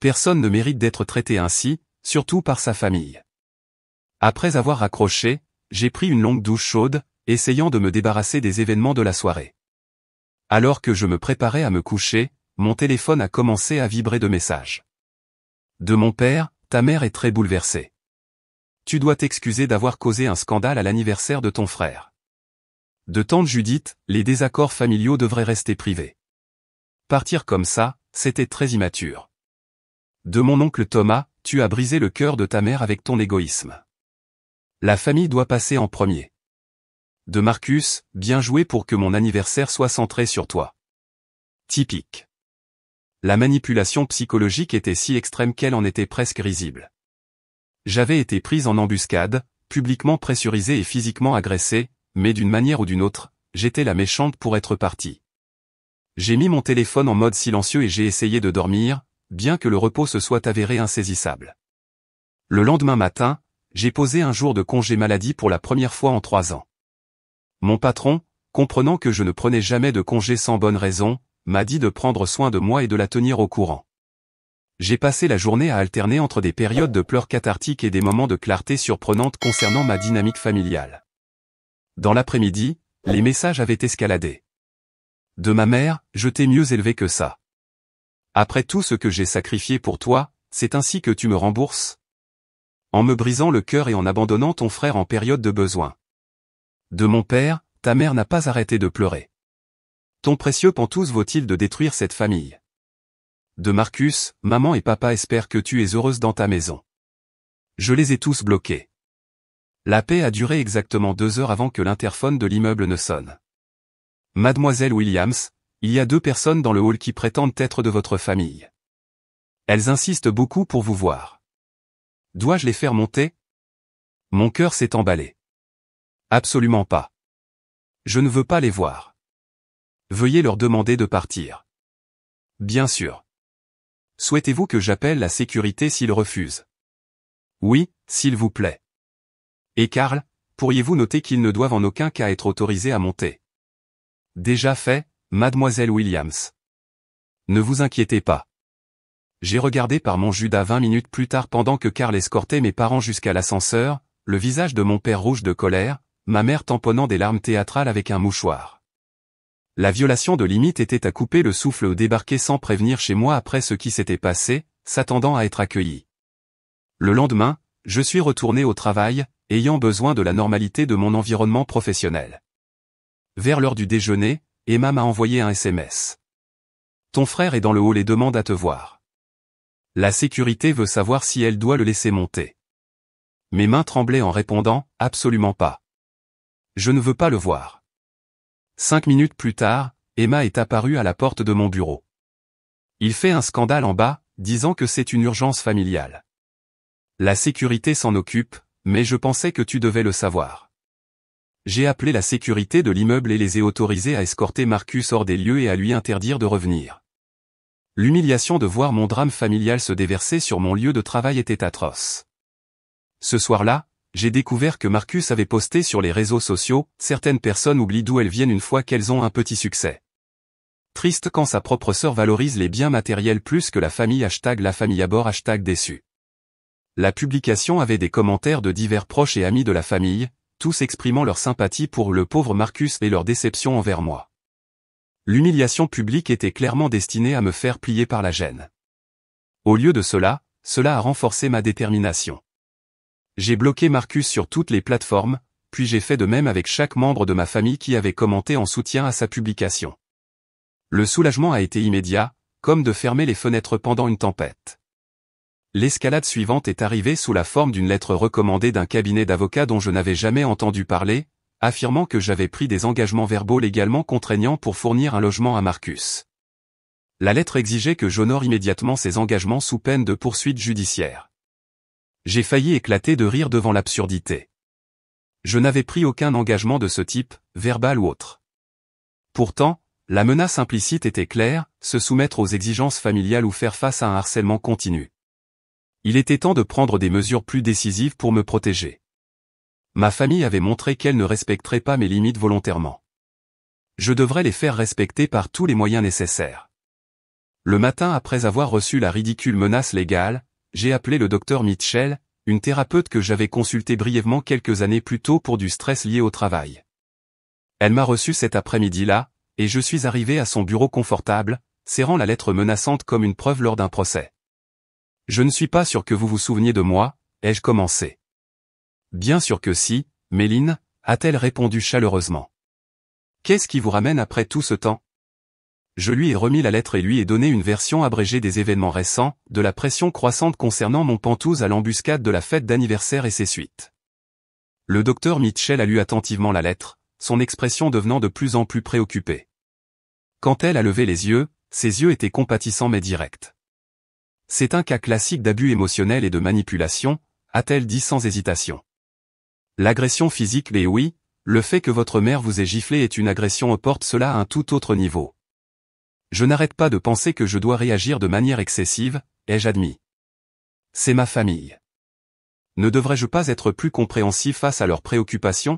Personne ne mérite d'être traité ainsi, surtout par sa famille. Après avoir raccroché, j'ai pris une longue douche chaude, essayant de me débarrasser des événements de la soirée. Alors que je me préparais à me coucher, mon téléphone a commencé à vibrer de messages. De mon père, ta mère est très bouleversée. Tu dois t'excuser d'avoir causé un scandale à l'anniversaire de ton frère. De tante Judith, les désaccords familiaux devraient rester privés. Partir comme ça, c'était très immature. De mon oncle Thomas, tu as brisé le cœur de ta mère avec ton égoïsme. La famille doit passer en premier. De Marcus, bien joué pour que mon anniversaire soit centré sur toi. Typique. La manipulation psychologique était si extrême qu'elle en était presque risible. J'avais été prise en embuscade, publiquement pressurisée et physiquement agressée, mais d'une manière ou d'une autre, j'étais la méchante pour être partie. J'ai mis mon téléphone en mode silencieux et j'ai essayé de dormir, bien que le repos se soit avéré insaisissable. Le lendemain matin, j'ai posé un jour de congé maladie pour la première fois en 3 ans. Mon patron, comprenant que je ne prenais jamais de congé sans bonne raison, m'a dit de prendre soin de moi et de la tenir au courant. J'ai passé la journée à alterner entre des périodes de pleurs cathartiques et des moments de clarté surprenante concernant ma dynamique familiale. Dans l'après-midi, les messages avaient escaladé. De ma mère, je t'ai mieux élevé que ça. Après tout ce que j'ai sacrifié pour toi, c'est ainsi que tu me rembourses? En me brisant le cœur et en abandonnant ton frère en période de besoin. De mon père, ta mère n'a pas arrêté de pleurer. Ton précieux Pantouz vaut-il de détruire cette famille? De Marcus, maman et papa espèrent que tu es heureuse dans ta maison. Je les ai tous bloqués. La paix a duré exactement 2 heures avant que l'interphone de l'immeuble ne sonne. Mademoiselle Williams, il y a 2 personnes dans le hall qui prétendent être de votre famille. Elles insistent beaucoup pour vous voir. Dois-je les faire monter? Mon cœur s'est emballé. Absolument pas. Je ne veux pas les voir. Veuillez leur demander de partir. Bien sûr. Souhaitez-vous que j'appelle la sécurité s'ils refusent? Oui, s'il vous plaît. Et Karl, pourriez-vous noter qu'ils ne doivent en aucun cas être autorisés à monter? Déjà fait, mademoiselle Williams. Ne vous inquiétez pas. J'ai regardé par mon Judas 20 minutes plus tard pendant que Karl escortait mes parents jusqu'à l'ascenseur, le visage de mon père rouge de colère, ma mère tamponnant des larmes théâtrales avec un mouchoir. La violation de limite était à couper le souffle au débarquer sans prévenir chez moi après ce qui s'était passé, s'attendant à être accueilli. Le lendemain, je suis retourné au travail, ayant besoin de la normalité de mon environnement professionnel. Vers l'heure du déjeuner, Emma m'a envoyé un SMS. Ton frère est dans le hall et demande à te voir. La sécurité veut savoir si elle doit le laisser monter. Mes mains tremblaient en répondant, absolument pas. Je ne veux pas le voir. 5 minutes plus tard, Emma est apparue à la porte de mon bureau. Il fait un scandale en bas, disant que c'est une urgence familiale. La sécurité s'en occupe, mais je pensais que tu devais le savoir. J'ai appelé la sécurité de l'immeuble et les ai autorisés à escorter Marcus hors des lieux et à lui interdire de revenir. L'humiliation de voir mon drame familial se déverser sur mon lieu de travail était atroce. Ce soir-là, j'ai découvert que Marcus avait posté sur les réseaux sociaux, certaines personnes oublient d'où elles viennent une fois qu'elles ont un petit succès. Triste quand sa propre sœur valorise les biens matériels plus que la famille #la famille à bord #déçu. La publication avait des commentaires de divers proches et amis de la famille, tous exprimant leur sympathie pour le pauvre Marcus et leur déception envers moi. L'humiliation publique était clairement destinée à me faire plier par la gêne. Au lieu de cela, cela a renforcé ma détermination. J'ai bloqué Marcus sur toutes les plateformes, puis j'ai fait de même avec chaque membre de ma famille qui avait commenté en soutien à sa publication. Le soulagement a été immédiat, comme de fermer les fenêtres pendant une tempête. L'escalade suivante est arrivée sous la forme d'une lettre recommandée d'un cabinet d'avocats dont je n'avais jamais entendu parler, affirmant que j'avais pris des engagements verbaux légalement contraignants pour fournir un logement à Marcus. La lettre exigeait que j'honore immédiatement ces engagements sous peine de poursuites judiciaires. J'ai failli éclater de rire devant l'absurdité. Je n'avais pris aucun engagement de ce type, verbal ou autre. Pourtant, la menace implicite était claire, se soumettre aux exigences familiales ou faire face à un harcèlement continu. Il était temps de prendre des mesures plus décisives pour me protéger. Ma famille avait montré qu'elle ne respecterait pas mes limites volontairement. Je devrais les faire respecter par tous les moyens nécessaires. Le matin après avoir reçu la ridicule menace légale, j'ai appelé le docteur Mitchell, une thérapeute que j'avais consultée brièvement quelques années plus tôt pour du stress lié au travail. Elle m'a reçu cet après-midi-là, et je suis arrivé à son bureau confortable, serrant la lettre menaçante comme une preuve lors d'un procès. Je ne suis pas sûr que vous vous souveniez de moi, ai-je commencé. Bien sûr que si, Méline, a-t-elle répondu chaleureusement. Qu'est-ce qui vous ramène après tout ce temps? Je lui ai remis la lettre et lui ai donné une version abrégée des événements récents, de la pression croissante concernant mon Pantouz à l'embuscade de la fête d'anniversaire et ses suites. Le docteur Mitchell a lu attentivement la lettre, son expression devenant de plus en plus préoccupée. Quand elle a levé les yeux, ses yeux étaient compatissants mais directs. C'est un cas classique d'abus émotionnel et de manipulation, a-t-elle dit sans hésitation. L'agression physique l'est oui, le fait que votre mère vous ait giflé est une agression porte cela à un tout autre niveau. Je n'arrête pas de penser que je dois réagir de manière excessive, ai-je admis. C'est ma famille. Ne devrais-je pas être plus compréhensif face à leurs préoccupations?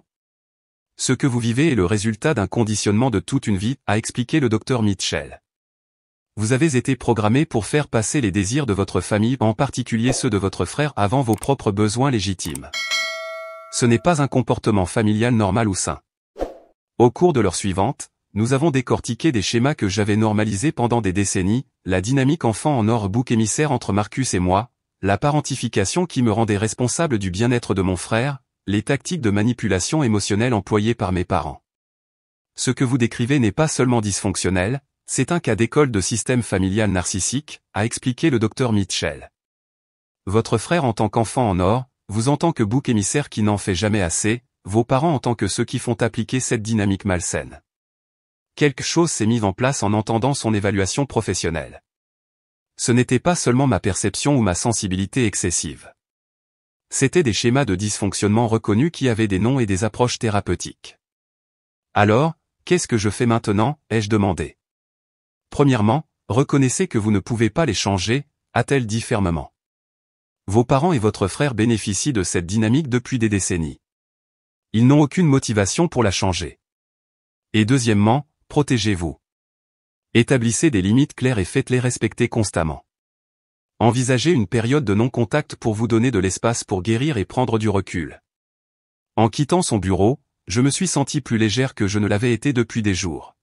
Ce que vous vivez est le résultat d'un conditionnement de toute une vie, a expliqué le docteur Mitchell. Vous avez été programmé pour faire passer les désirs de votre famille, en particulier ceux de votre frère, avant vos propres besoins légitimes. Ce n'est pas un comportement familial normal ou sain. Au cours de l'heure suivante, nous avons décortiqué des schémas que j'avais normalisés pendant des décennies, la dynamique enfant en or bouc émissaire entre Marcus et moi, la parentification qui me rendait responsable du bien-être de mon frère, les tactiques de manipulation émotionnelle employées par mes parents. Ce que vous décrivez n'est pas seulement dysfonctionnel, c'est un cas d'école de système familial narcissique, a expliqué le docteur Mitchell. Votre frère en tant qu'enfant en or, vous en tant que bouc émissaire qui n'en fait jamais assez, vos parents en tant que ceux qui font appliquer cette dynamique malsaine. Quelque chose s'est mis en place en entendant son évaluation professionnelle. Ce n'était pas seulement ma perception ou ma sensibilité excessive. C'étaient des schémas de dysfonctionnement reconnus qui avaient des noms et des approches thérapeutiques. Alors, qu'est-ce que je fais maintenant, ai-je demandé. Premièrement, reconnaissez que vous ne pouvez pas les changer, a-t-elle dit fermement. Vos parents et votre frère bénéficient de cette dynamique depuis des décennies. Ils n'ont aucune motivation pour la changer. Et deuxièmement, protégez-vous. Établissez des limites claires et faites-les respecter constamment. Envisagez une période de non-contact pour vous donner de l'espace pour guérir et prendre du recul. En quittant son bureau, je me suis senti plus légère que je ne l'avais été depuis des jours.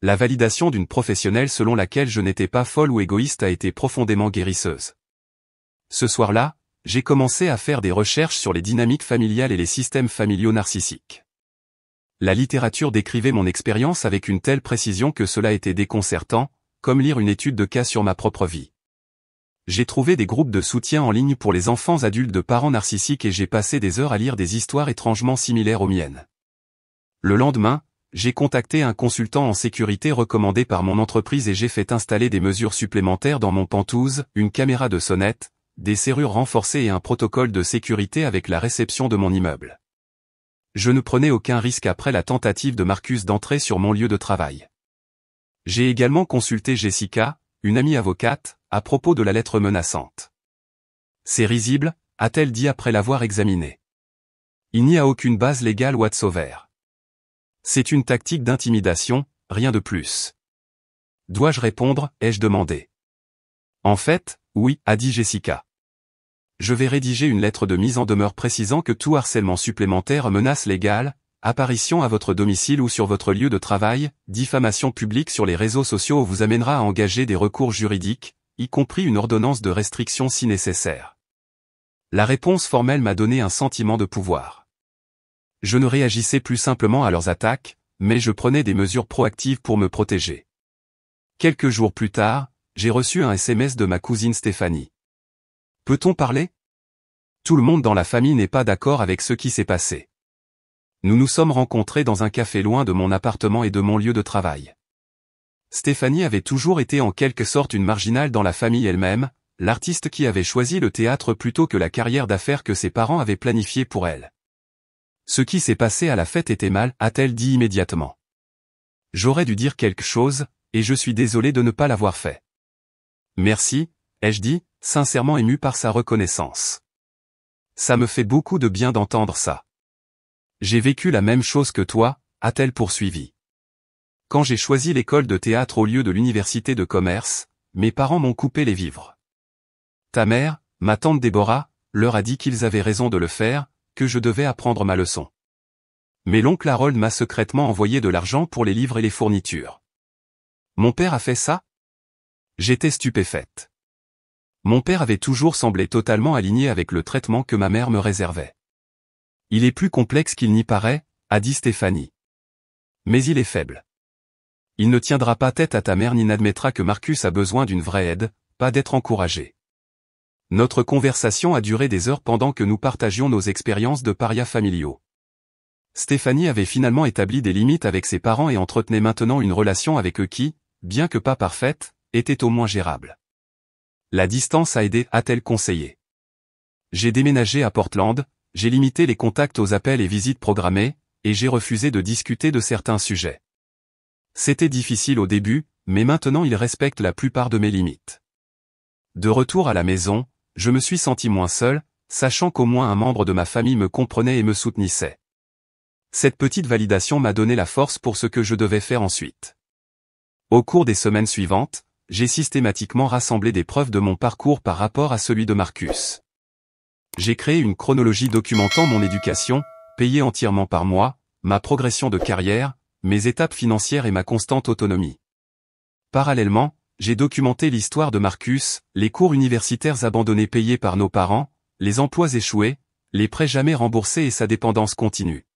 La validation d'une professionnelle selon laquelle je n'étais pas folle ou égoïste a été profondément guérisseuse. Ce soir-là, j'ai commencé à faire des recherches sur les dynamiques familiales et les systèmes familiaux narcissiques. La littérature décrivait mon expérience avec une telle précision que cela était déconcertant, comme lire une étude de cas sur ma propre vie. J'ai trouvé des groupes de soutien en ligne pour les enfants adultes de parents narcissiques et j'ai passé des heures à lire des histoires étrangement similaires aux miennes. Le lendemain, j'ai contacté un consultant en sécurité recommandé par mon entreprise et j'ai fait installer des mesures supplémentaires dans mon Penthouse, une caméra de sonnette, des serrures renforcées et un protocole de sécurité avec la réception de mon immeuble. Je ne prenais aucun risque après la tentative de Marcus d'entrer sur mon lieu de travail. J'ai également consulté Jessica, une amie avocate, à propos de la lettre menaçante. C'est risible, a-t-elle dit après l'avoir examinée. Il n'y a aucune base légale whatsoever. C'est une tactique d'intimidation, rien de plus. Dois-je répondre, ai-je demandé. En fait, oui, a dit Jessica. Je vais rédiger une lettre de mise en demeure précisant que tout harcèlement supplémentaire menace légale, apparition à votre domicile ou sur votre lieu de travail, diffamation publique sur les réseaux sociaux vous amènera à engager des recours juridiques, y compris une ordonnance de restriction si nécessaire. La réponse formelle m'a donné un sentiment de pouvoir. Je ne réagissais plus simplement à leurs attaques, mais je prenais des mesures proactives pour me protéger. Quelques jours plus tard, j'ai reçu un SMS de ma cousine Stéphanie. Peut-on parler? Tout le monde dans la famille n'est pas d'accord avec ce qui s'est passé. Nous nous sommes rencontrés dans un café loin de mon appartement et de mon lieu de travail. Stéphanie avait toujours été en quelque sorte une marginale dans la famille elle-même, l'artiste qui avait choisi le théâtre plutôt que la carrière d'affaires que ses parents avaient planifiée pour elle. Ce qui s'est passé à la fête était mal, a-t-elle dit immédiatement. J'aurais dû dire quelque chose, et je suis désolé de ne pas l'avoir fait. Merci, ai-je dit, sincèrement ému par sa reconnaissance. Ça me fait beaucoup de bien d'entendre ça. J'ai vécu la même chose que toi, a-t-elle poursuivi. Quand j'ai choisi l'école de théâtre au lieu de l'université de commerce, mes parents m'ont coupé les vivres. Ta mère, ma tante Déborah, leur a dit qu'ils avaient raison de le faire, que je devais apprendre ma leçon. Mais l'oncle Harold m'a secrètement envoyé de l'argent pour les livres et les fournitures. Mon père a fait ça? J'étais stupéfaite. Mon père avait toujours semblé totalement aligné avec le traitement que ma mère me réservait. Il est plus complexe qu'il n'y paraît, a dit Stéphanie. Mais il est faible. Il ne tiendra pas tête à ta mère ni n'admettra que Marcus a besoin d'une vraie aide, pas d'être encouragé. Notre conversation a duré des heures pendant que nous partagions nos expériences de parias familiaux. Stéphanie avait finalement établi des limites avec ses parents et entretenait maintenant une relation avec eux qui, bien que pas parfaite, était au moins gérable. La distance a aidé, a-t-elle conseillé. J'ai déménagé à Portland, j'ai limité les contacts aux appels et visites programmées, et j'ai refusé de discuter de certains sujets. C'était difficile au début, mais maintenant il respecte la plupart de mes limites. De retour à la maison, je me suis senti moins seul, sachant qu'au moins un membre de ma famille me comprenait et me soutenissait. Cette petite validation m'a donné la force pour ce que je devais faire ensuite. Au cours des semaines suivantes, j'ai systématiquement rassemblé des preuves de mon parcours par rapport à celui de Marcus. J'ai créé une chronologie documentant mon éducation, payée entièrement par moi, ma progression de carrière, mes étapes financières et ma constante autonomie. Parallèlement, j'ai documenté l'histoire de Marcus, les cours universitaires abandonnés payés par nos parents, les emplois échoués, les prêts jamais remboursés et sa dépendance continue.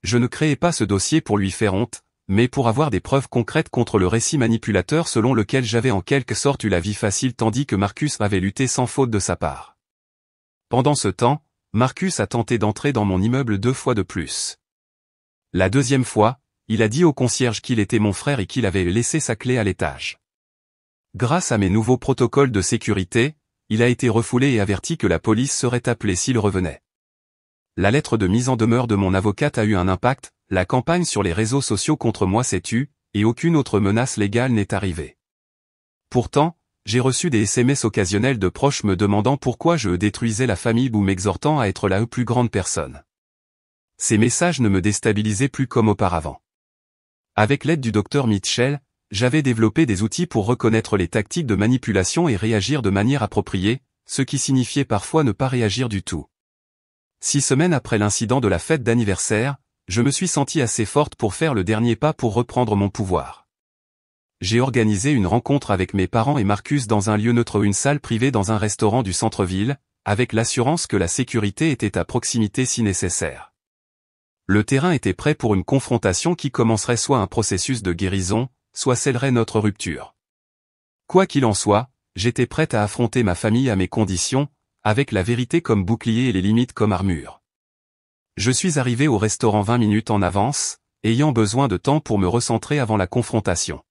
Je ne créais pas ce dossier pour lui faire honte, mais pour avoir des preuves concrètes contre le récit manipulateur selon lequel j'avais en quelque sorte eu la vie facile tandis que Marcus avait lutté sans faute de sa part. Pendant ce temps, Marcus a tenté d'entrer dans mon immeuble 2 fois de plus. La deuxième fois, il a dit au concierge qu'il était mon frère et qu'il avait laissé sa clé à l'étage. Grâce à mes nouveaux protocoles de sécurité, il a été refoulé et averti que la police serait appelée s'il revenait. La lettre de mise en demeure de mon avocate a eu un impact, la campagne sur les réseaux sociaux contre moi s'est tue, et aucune autre menace légale n'est arrivée. Pourtant, j'ai reçu des SMS occasionnels de proches me demandant pourquoi je détruisais la famille ou m'exhortant à être la plus grande personne. Ces messages ne me déstabilisaient plus comme auparavant. Avec l'aide du docteur Mitchell, j'avais développé des outils pour reconnaître les tactiques de manipulation et réagir de manière appropriée, ce qui signifiait parfois ne pas réagir du tout. 6 semaines après l'incident de la fête d'anniversaire, je me suis sentie assez forte pour faire le dernier pas pour reprendre mon pouvoir. J'ai organisé une rencontre avec mes parents et Marcus dans un lieu neutre, une salle privée dans un restaurant du centre-ville, avec l'assurance que la sécurité était à proximité si nécessaire. Le terrain était prêt pour une confrontation qui commencerait soit un processus de guérison, soit scellerait notre rupture. Quoi qu'il en soit, j'étais prête à affronter ma famille à mes conditions, avec la vérité comme bouclier et les limites comme armure. Je suis arrivé au restaurant 20 minutes en avance, ayant besoin de temps pour me recentrer avant la confrontation.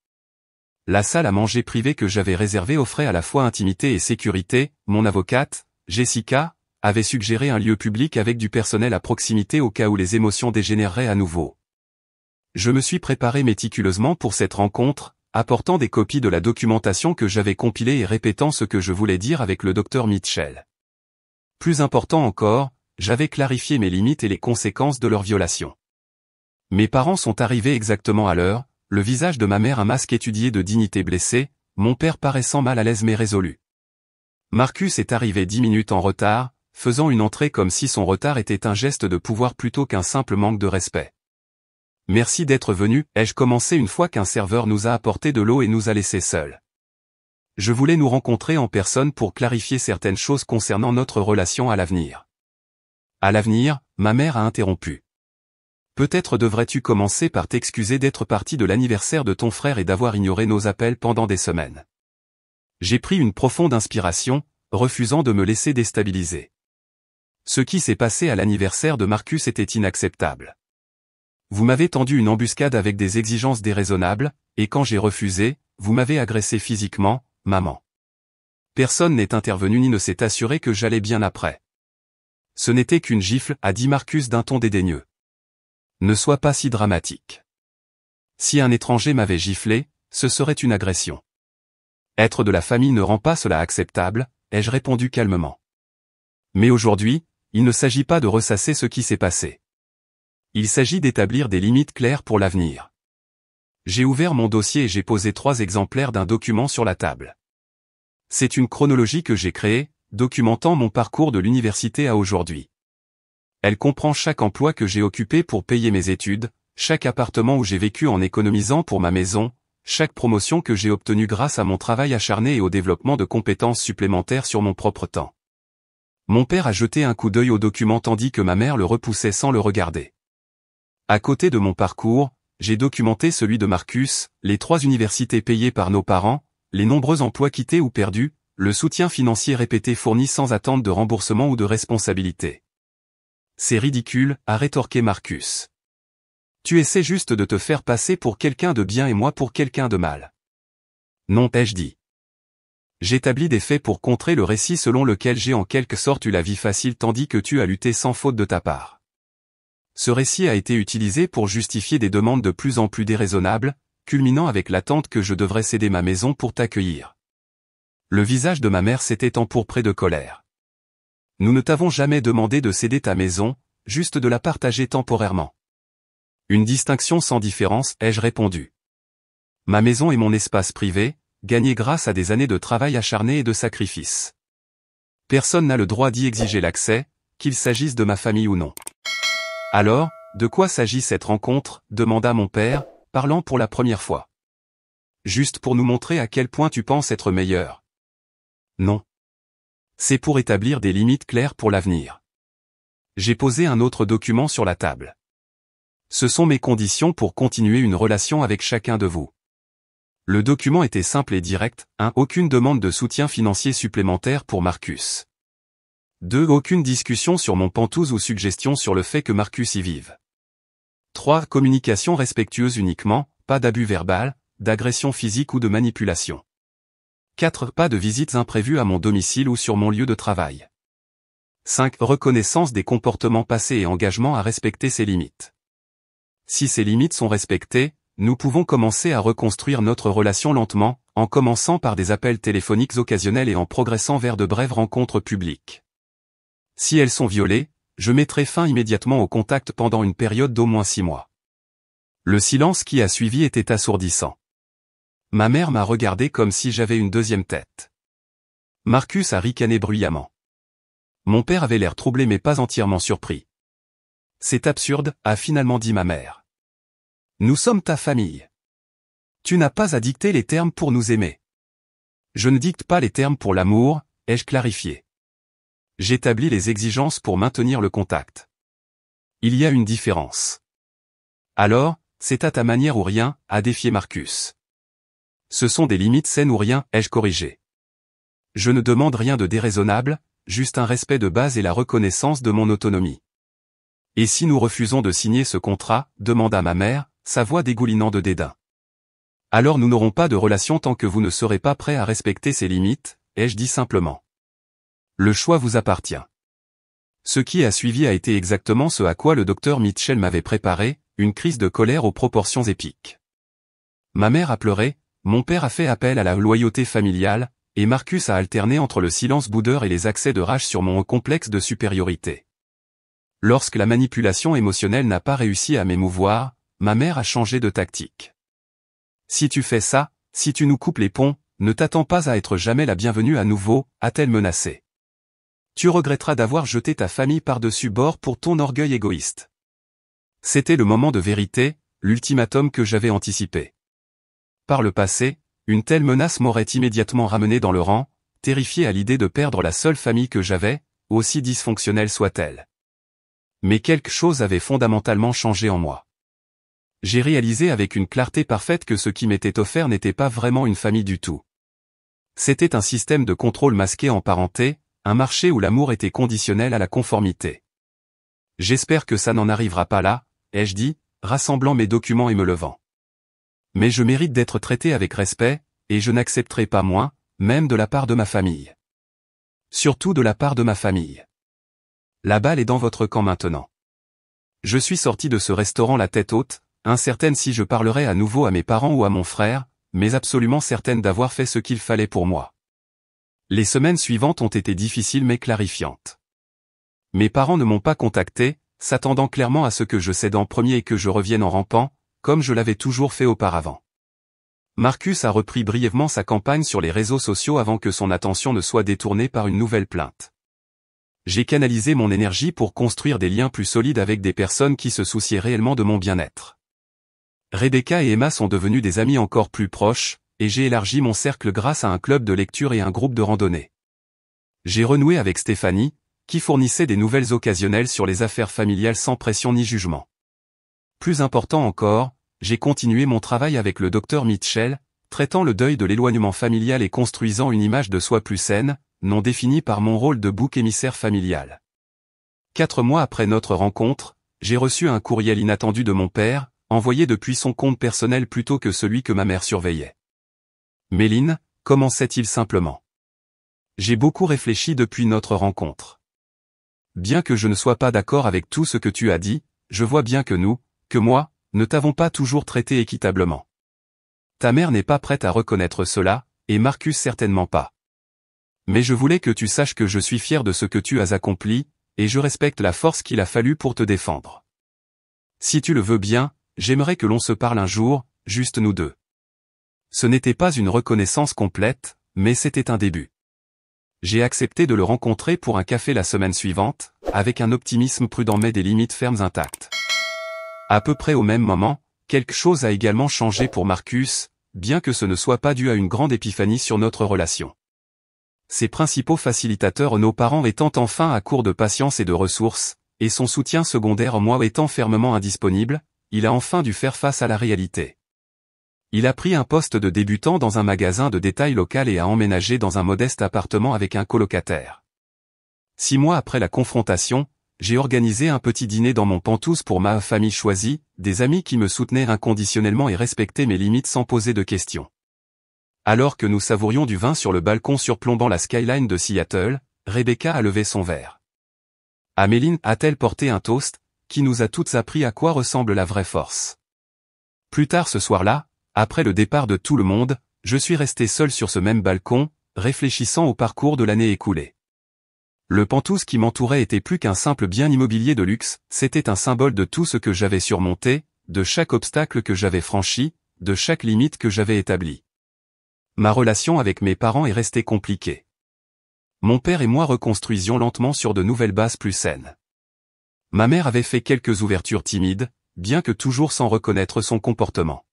La salle à manger privée que j'avais réservée offrait à la fois intimité et sécurité. Mon avocate, Jessica, avait suggéré un lieu public avec du personnel à proximité au cas où les émotions dégénéreraient à nouveau. Je me suis préparé méticuleusement pour cette rencontre, apportant des copies de la documentation que j'avais compilée et répétant ce que je voulais dire avec le docteur Mitchell. Plus important encore, j'avais clarifié mes limites et les conséquences de leur violation. Mes parents sont arrivés exactement à l'heure, le visage de ma mère un masque étudié de dignité blessée, mon père paraissant mal à l'aise mais résolu. Marcus est arrivé 10 minutes en retard, faisant une entrée comme si son retard était un geste de pouvoir plutôt qu'un simple manque de respect. Merci d'être venu, ai-je commencé une fois qu'un serveur nous a apporté de l'eau et nous a laissés seuls. Je voulais nous rencontrer en personne pour clarifier certaines choses concernant notre relation à l'avenir. À l'avenir, ma mère a interrompu. Peut-être devrais-tu commencer par t'excuser d'être parti de l'anniversaire de ton frère et d'avoir ignoré nos appels pendant des semaines. J'ai pris une profonde inspiration, refusant de me laisser déstabiliser. Ce qui s'est passé à l'anniversaire de Marcus était inacceptable. Vous m'avez tendu une embuscade avec des exigences déraisonnables, et quand j'ai refusé, vous m'avez agressé physiquement, maman. Personne n'est intervenu ni ne s'est assuré que j'allais bien après. Ce n'était qu'une gifle, a dit Marcus d'un ton dédaigneux. Ne sois pas si dramatique. Si un étranger m'avait giflé, ce serait une agression. Être de la famille ne rend pas cela acceptable, ai-je répondu calmement. Mais aujourd'hui, il ne s'agit pas de ressasser ce qui s'est passé. Il s'agit d'établir des limites claires pour l'avenir. J'ai ouvert mon dossier et j'ai posé 3 exemplaires d'un document sur la table. C'est une chronologie que j'ai créée, documentant mon parcours de l'université à aujourd'hui. Elle comprend chaque emploi que j'ai occupé pour payer mes études, chaque appartement où j'ai vécu en économisant pour ma maison, chaque promotion que j'ai obtenue grâce à mon travail acharné et au développement de compétences supplémentaires sur mon propre temps. Mon père a jeté un coup d'œil au document tandis que ma mère le repoussait sans le regarder. À côté de mon parcours, j'ai documenté celui de Marcus, les 3 universités payées par nos parents, les nombreux emplois quittés ou perdus, le soutien financier répété fourni sans attente de remboursement ou de responsabilité. C'est ridicule, a rétorqué Marcus. Tu essaies juste de te faire passer pour quelqu'un de bien et moi pour quelqu'un de mal. Non, ai-je dit. J'établis des faits pour contrer le récit selon lequel j'ai en quelque sorte eu la vie facile tandis que tu as lutté sans faute de ta part. Ce récit a été utilisé pour justifier des demandes de plus en plus déraisonnables, culminant avec l'attente que je devrais céder ma maison pour t'accueillir. Le visage de ma mère s'était empourpré de colère. Nous ne t'avons jamais demandé de céder ta maison, juste de la partager temporairement. Une distinction sans différence, ai-je répondu. Ma maison est mon espace privé, gagné grâce à des années de travail acharné et de sacrifice. Personne n'a le droit d'y exiger l'accès, qu'il s'agisse de ma famille ou non. Alors, de quoi s'agit cette rencontre, demanda mon père, parlant pour la première fois. Juste pour nous montrer à quel point tu penses être meilleur. Non. C'est pour établir des limites claires pour l'avenir. J'ai posé un autre document sur la table. Ce sont mes conditions pour continuer une relation avec chacun de vous. Le document était simple et direct. 1. Aucune demande de soutien financier supplémentaire pour Marcus. 2. Aucune discussion sur mon pantouse ou suggestion sur le fait que Marcus y vive. 3. Communication respectueuse uniquement, pas d'abus verbal, d'agression physique ou de manipulation. 4. Pas de visites imprévues à mon domicile ou sur mon lieu de travail. 5. Reconnaissance des comportements passés et engagement à respecter ces limites. Si ces limites sont respectées, nous pouvons commencer à reconstruire notre relation lentement, en commençant par des appels téléphoniques occasionnels et en progressant vers de brèves rencontres publiques. Si elles sont violées, je mettrai fin immédiatement au contact pendant une période d'au moins 6 mois. Le silence qui a suivi était assourdissant. Ma mère m'a regardé comme si j'avais une deuxième tête. Marcus a ricané bruyamment. Mon père avait l'air troublé mais pas entièrement surpris. C'est absurde, a finalement dit ma mère. Nous sommes ta famille. Tu n'as pas à dicter les termes pour nous aimer. Je ne dicte pas les termes pour l'amour, ai-je clarifié. J'établis les exigences pour maintenir le contact. Il y a une différence. Alors, c'est à ta manière ou rien, a défié Marcus. Ce sont des limites saines ou rien, ai-je corrigé. Je ne demande rien de déraisonnable, juste un respect de base et la reconnaissance de mon autonomie. Et si nous refusons de signer ce contrat, demanda ma mère, sa voix dégoulinant de dédain. Alors nous n'aurons pas de relation tant que vous ne serez pas prêt à respecter ces limites, ai-je dit simplement. Le choix vous appartient. Ce qui a suivi a été exactement ce à quoi le docteur Mitchell m'avait préparé, une crise de colère aux proportions épiques. Ma mère a pleuré, mon père a fait appel à la loyauté familiale, et Marcus a alterné entre le silence boudeur et les accès de rage sur mon complexe de supériorité. Lorsque la manipulation émotionnelle n'a pas réussi à m'émouvoir, ma mère a changé de tactique. Si tu fais ça, si tu nous coupes les ponts, ne t'attends pas à être jamais la bienvenue à nouveau, a-t-elle menacé. Tu regretteras d'avoir jeté ta famille par-dessus bord pour ton orgueil égoïste. C'était le moment de vérité, l'ultimatum que j'avais anticipé. Par le passé, une telle menace m'aurait immédiatement ramené dans le rang, terrifié à l'idée de perdre la seule famille que j'avais, aussi dysfonctionnelle soit-elle. Mais quelque chose avait fondamentalement changé en moi. J'ai réalisé avec une clarté parfaite que ce qui m'était offert n'était pas vraiment une famille du tout. C'était un système de contrôle masqué en parenté, un marché où l'amour était conditionnel à la conformité. J'espère que ça n'en arrivera pas là, ai-je dit, rassemblant mes documents et me levant. Mais je mérite d'être traité avec respect, et je n'accepterai pas moins, même de la part de ma famille. Surtout de la part de ma famille. La balle est dans votre camp maintenant. Je suis sorti de ce restaurant la tête haute, incertaine si je parlerai à nouveau à mes parents ou à mon frère, mais absolument certaine d'avoir fait ce qu'il fallait pour moi. Les semaines suivantes ont été difficiles mais clarifiantes. Mes parents ne m'ont pas contacté, s'attendant clairement à ce que je cède en premier et que je revienne en rampant, comme je l'avais toujours fait auparavant. Marcus a repris brièvement sa campagne sur les réseaux sociaux avant que son attention ne soit détournée par une nouvelle plainte. J'ai canalisé mon énergie pour construire des liens plus solides avec des personnes qui se souciaient réellement de mon bien-être. Rebecca et Emma sont devenues des amies encore plus proches, et j'ai élargi mon cercle grâce à un club de lecture et un groupe de randonnée. J'ai renoué avec Stéphanie, qui fournissait des nouvelles occasionnelles sur les affaires familiales sans pression ni jugement. Plus important encore, j'ai continué mon travail avec le docteur Mitchell, traitant le deuil de l'éloignement familial et construisant une image de soi plus saine, non définie par mon rôle de bouc émissaire familial. 4 mois après notre rencontre, j'ai reçu un courriel inattendu de mon père, envoyé depuis son compte personnel plutôt que celui que ma mère surveillait. Méline, commençait-il simplement. J'ai beaucoup réfléchi depuis notre rencontre. Bien que je ne sois pas d'accord avec tout ce que tu as dit, je vois bien que nous, que moi, ne t'avons pas toujours traité équitablement. Ta mère n'est pas prête à reconnaître cela, et Marcus certainement pas. Mais je voulais que tu saches que je suis fier de ce que tu as accompli, et je respecte la force qu'il a fallu pour te défendre. Si tu le veux bien, j'aimerais que l'on se parle un jour, juste nous deux. Ce n'était pas une reconnaissance complète, mais c'était un début. J'ai accepté de le rencontrer pour un café la semaine suivante, avec un optimisme prudent mais des limites fermes intactes. À peu près au même moment, quelque chose a également changé pour Marcus, bien que ce ne soit pas dû à une grande épiphanie sur notre relation. Ses principaux facilitateurs, nos parents étant enfin à court de patience et de ressources, et son soutien secondaire moi étant fermement indisponible, il a enfin dû faire face à la réalité. Il a pris un poste de débutant dans un magasin de détail local et a emménagé dans un modeste appartement avec un colocataire. 6 mois après la confrontation, j'ai organisé un petit dîner dans mon Penthouse pour ma famille choisie, des amis qui me soutenaient inconditionnellement et respectaient mes limites sans poser de questions. Alors que nous savourions du vin sur le balcon surplombant la skyline de Seattle, Rebecca a levé son verre. Améline a-t-elle porté un toast, qui nous a toutes appris à quoi ressemble la vraie force. Plus tard ce soir-là, après le départ de tout le monde, je suis resté seul sur ce même balcon, réfléchissant au parcours de l'année écoulée. Le Penthouse qui m'entourait était plus qu'un simple bien immobilier de luxe, c'était un symbole de tout ce que j'avais surmonté, de chaque obstacle que j'avais franchi, de chaque limite que j'avais établie. Ma relation avec mes parents est restée compliquée. Mon père et moi reconstruisions lentement sur de nouvelles bases plus saines. Ma mère avait fait quelques ouvertures timides, bien que toujours sans reconnaître son comportement.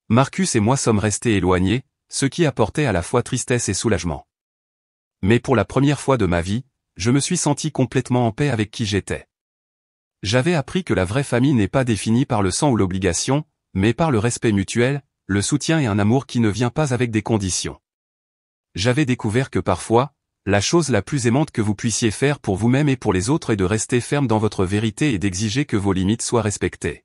Marcus et moi sommes restés éloignés, ce qui apportait à la fois tristesse et soulagement. Mais pour la première fois de ma vie, je me suis senti complètement en paix avec qui j'étais. J'avais appris que la vraie famille n'est pas définie par le sang ou l'obligation, mais par le respect mutuel, le soutien et un amour qui ne vient pas avec des conditions. J'avais découvert que parfois, la chose la plus aimante que vous puissiez faire pour vous-même et pour les autres est de rester ferme dans votre vérité et d'exiger que vos limites soient respectées.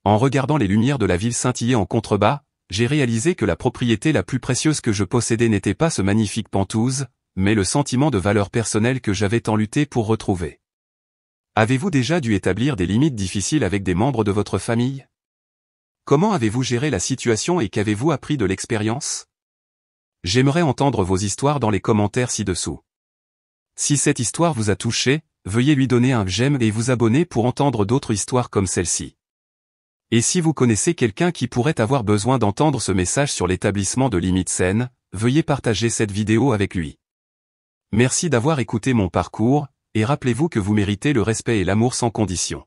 En regardant les lumières de la ville scintiller en contrebas, j'ai réalisé que la propriété la plus précieuse que je possédais n'était pas ce magnifique Penthouse, mais le sentiment de valeur personnelle que j'avais tant lutté pour retrouver. Avez-vous déjà dû établir des limites difficiles avec des membres de votre famille ? Comment avez-vous géré la situation et qu'avez-vous appris de l'expérience ? J'aimerais entendre vos histoires dans les commentaires ci-dessous. Si cette histoire vous a touché, veuillez lui donner un j'aime et vous abonner pour entendre d'autres histoires comme celle-ci. Et si vous connaissez quelqu'un qui pourrait avoir besoin d'entendre ce message sur l'établissement de limites saines, veuillez partager cette vidéo avec lui. Merci d'avoir écouté mon parcours, et rappelez-vous que vous méritez le respect et l'amour sans condition.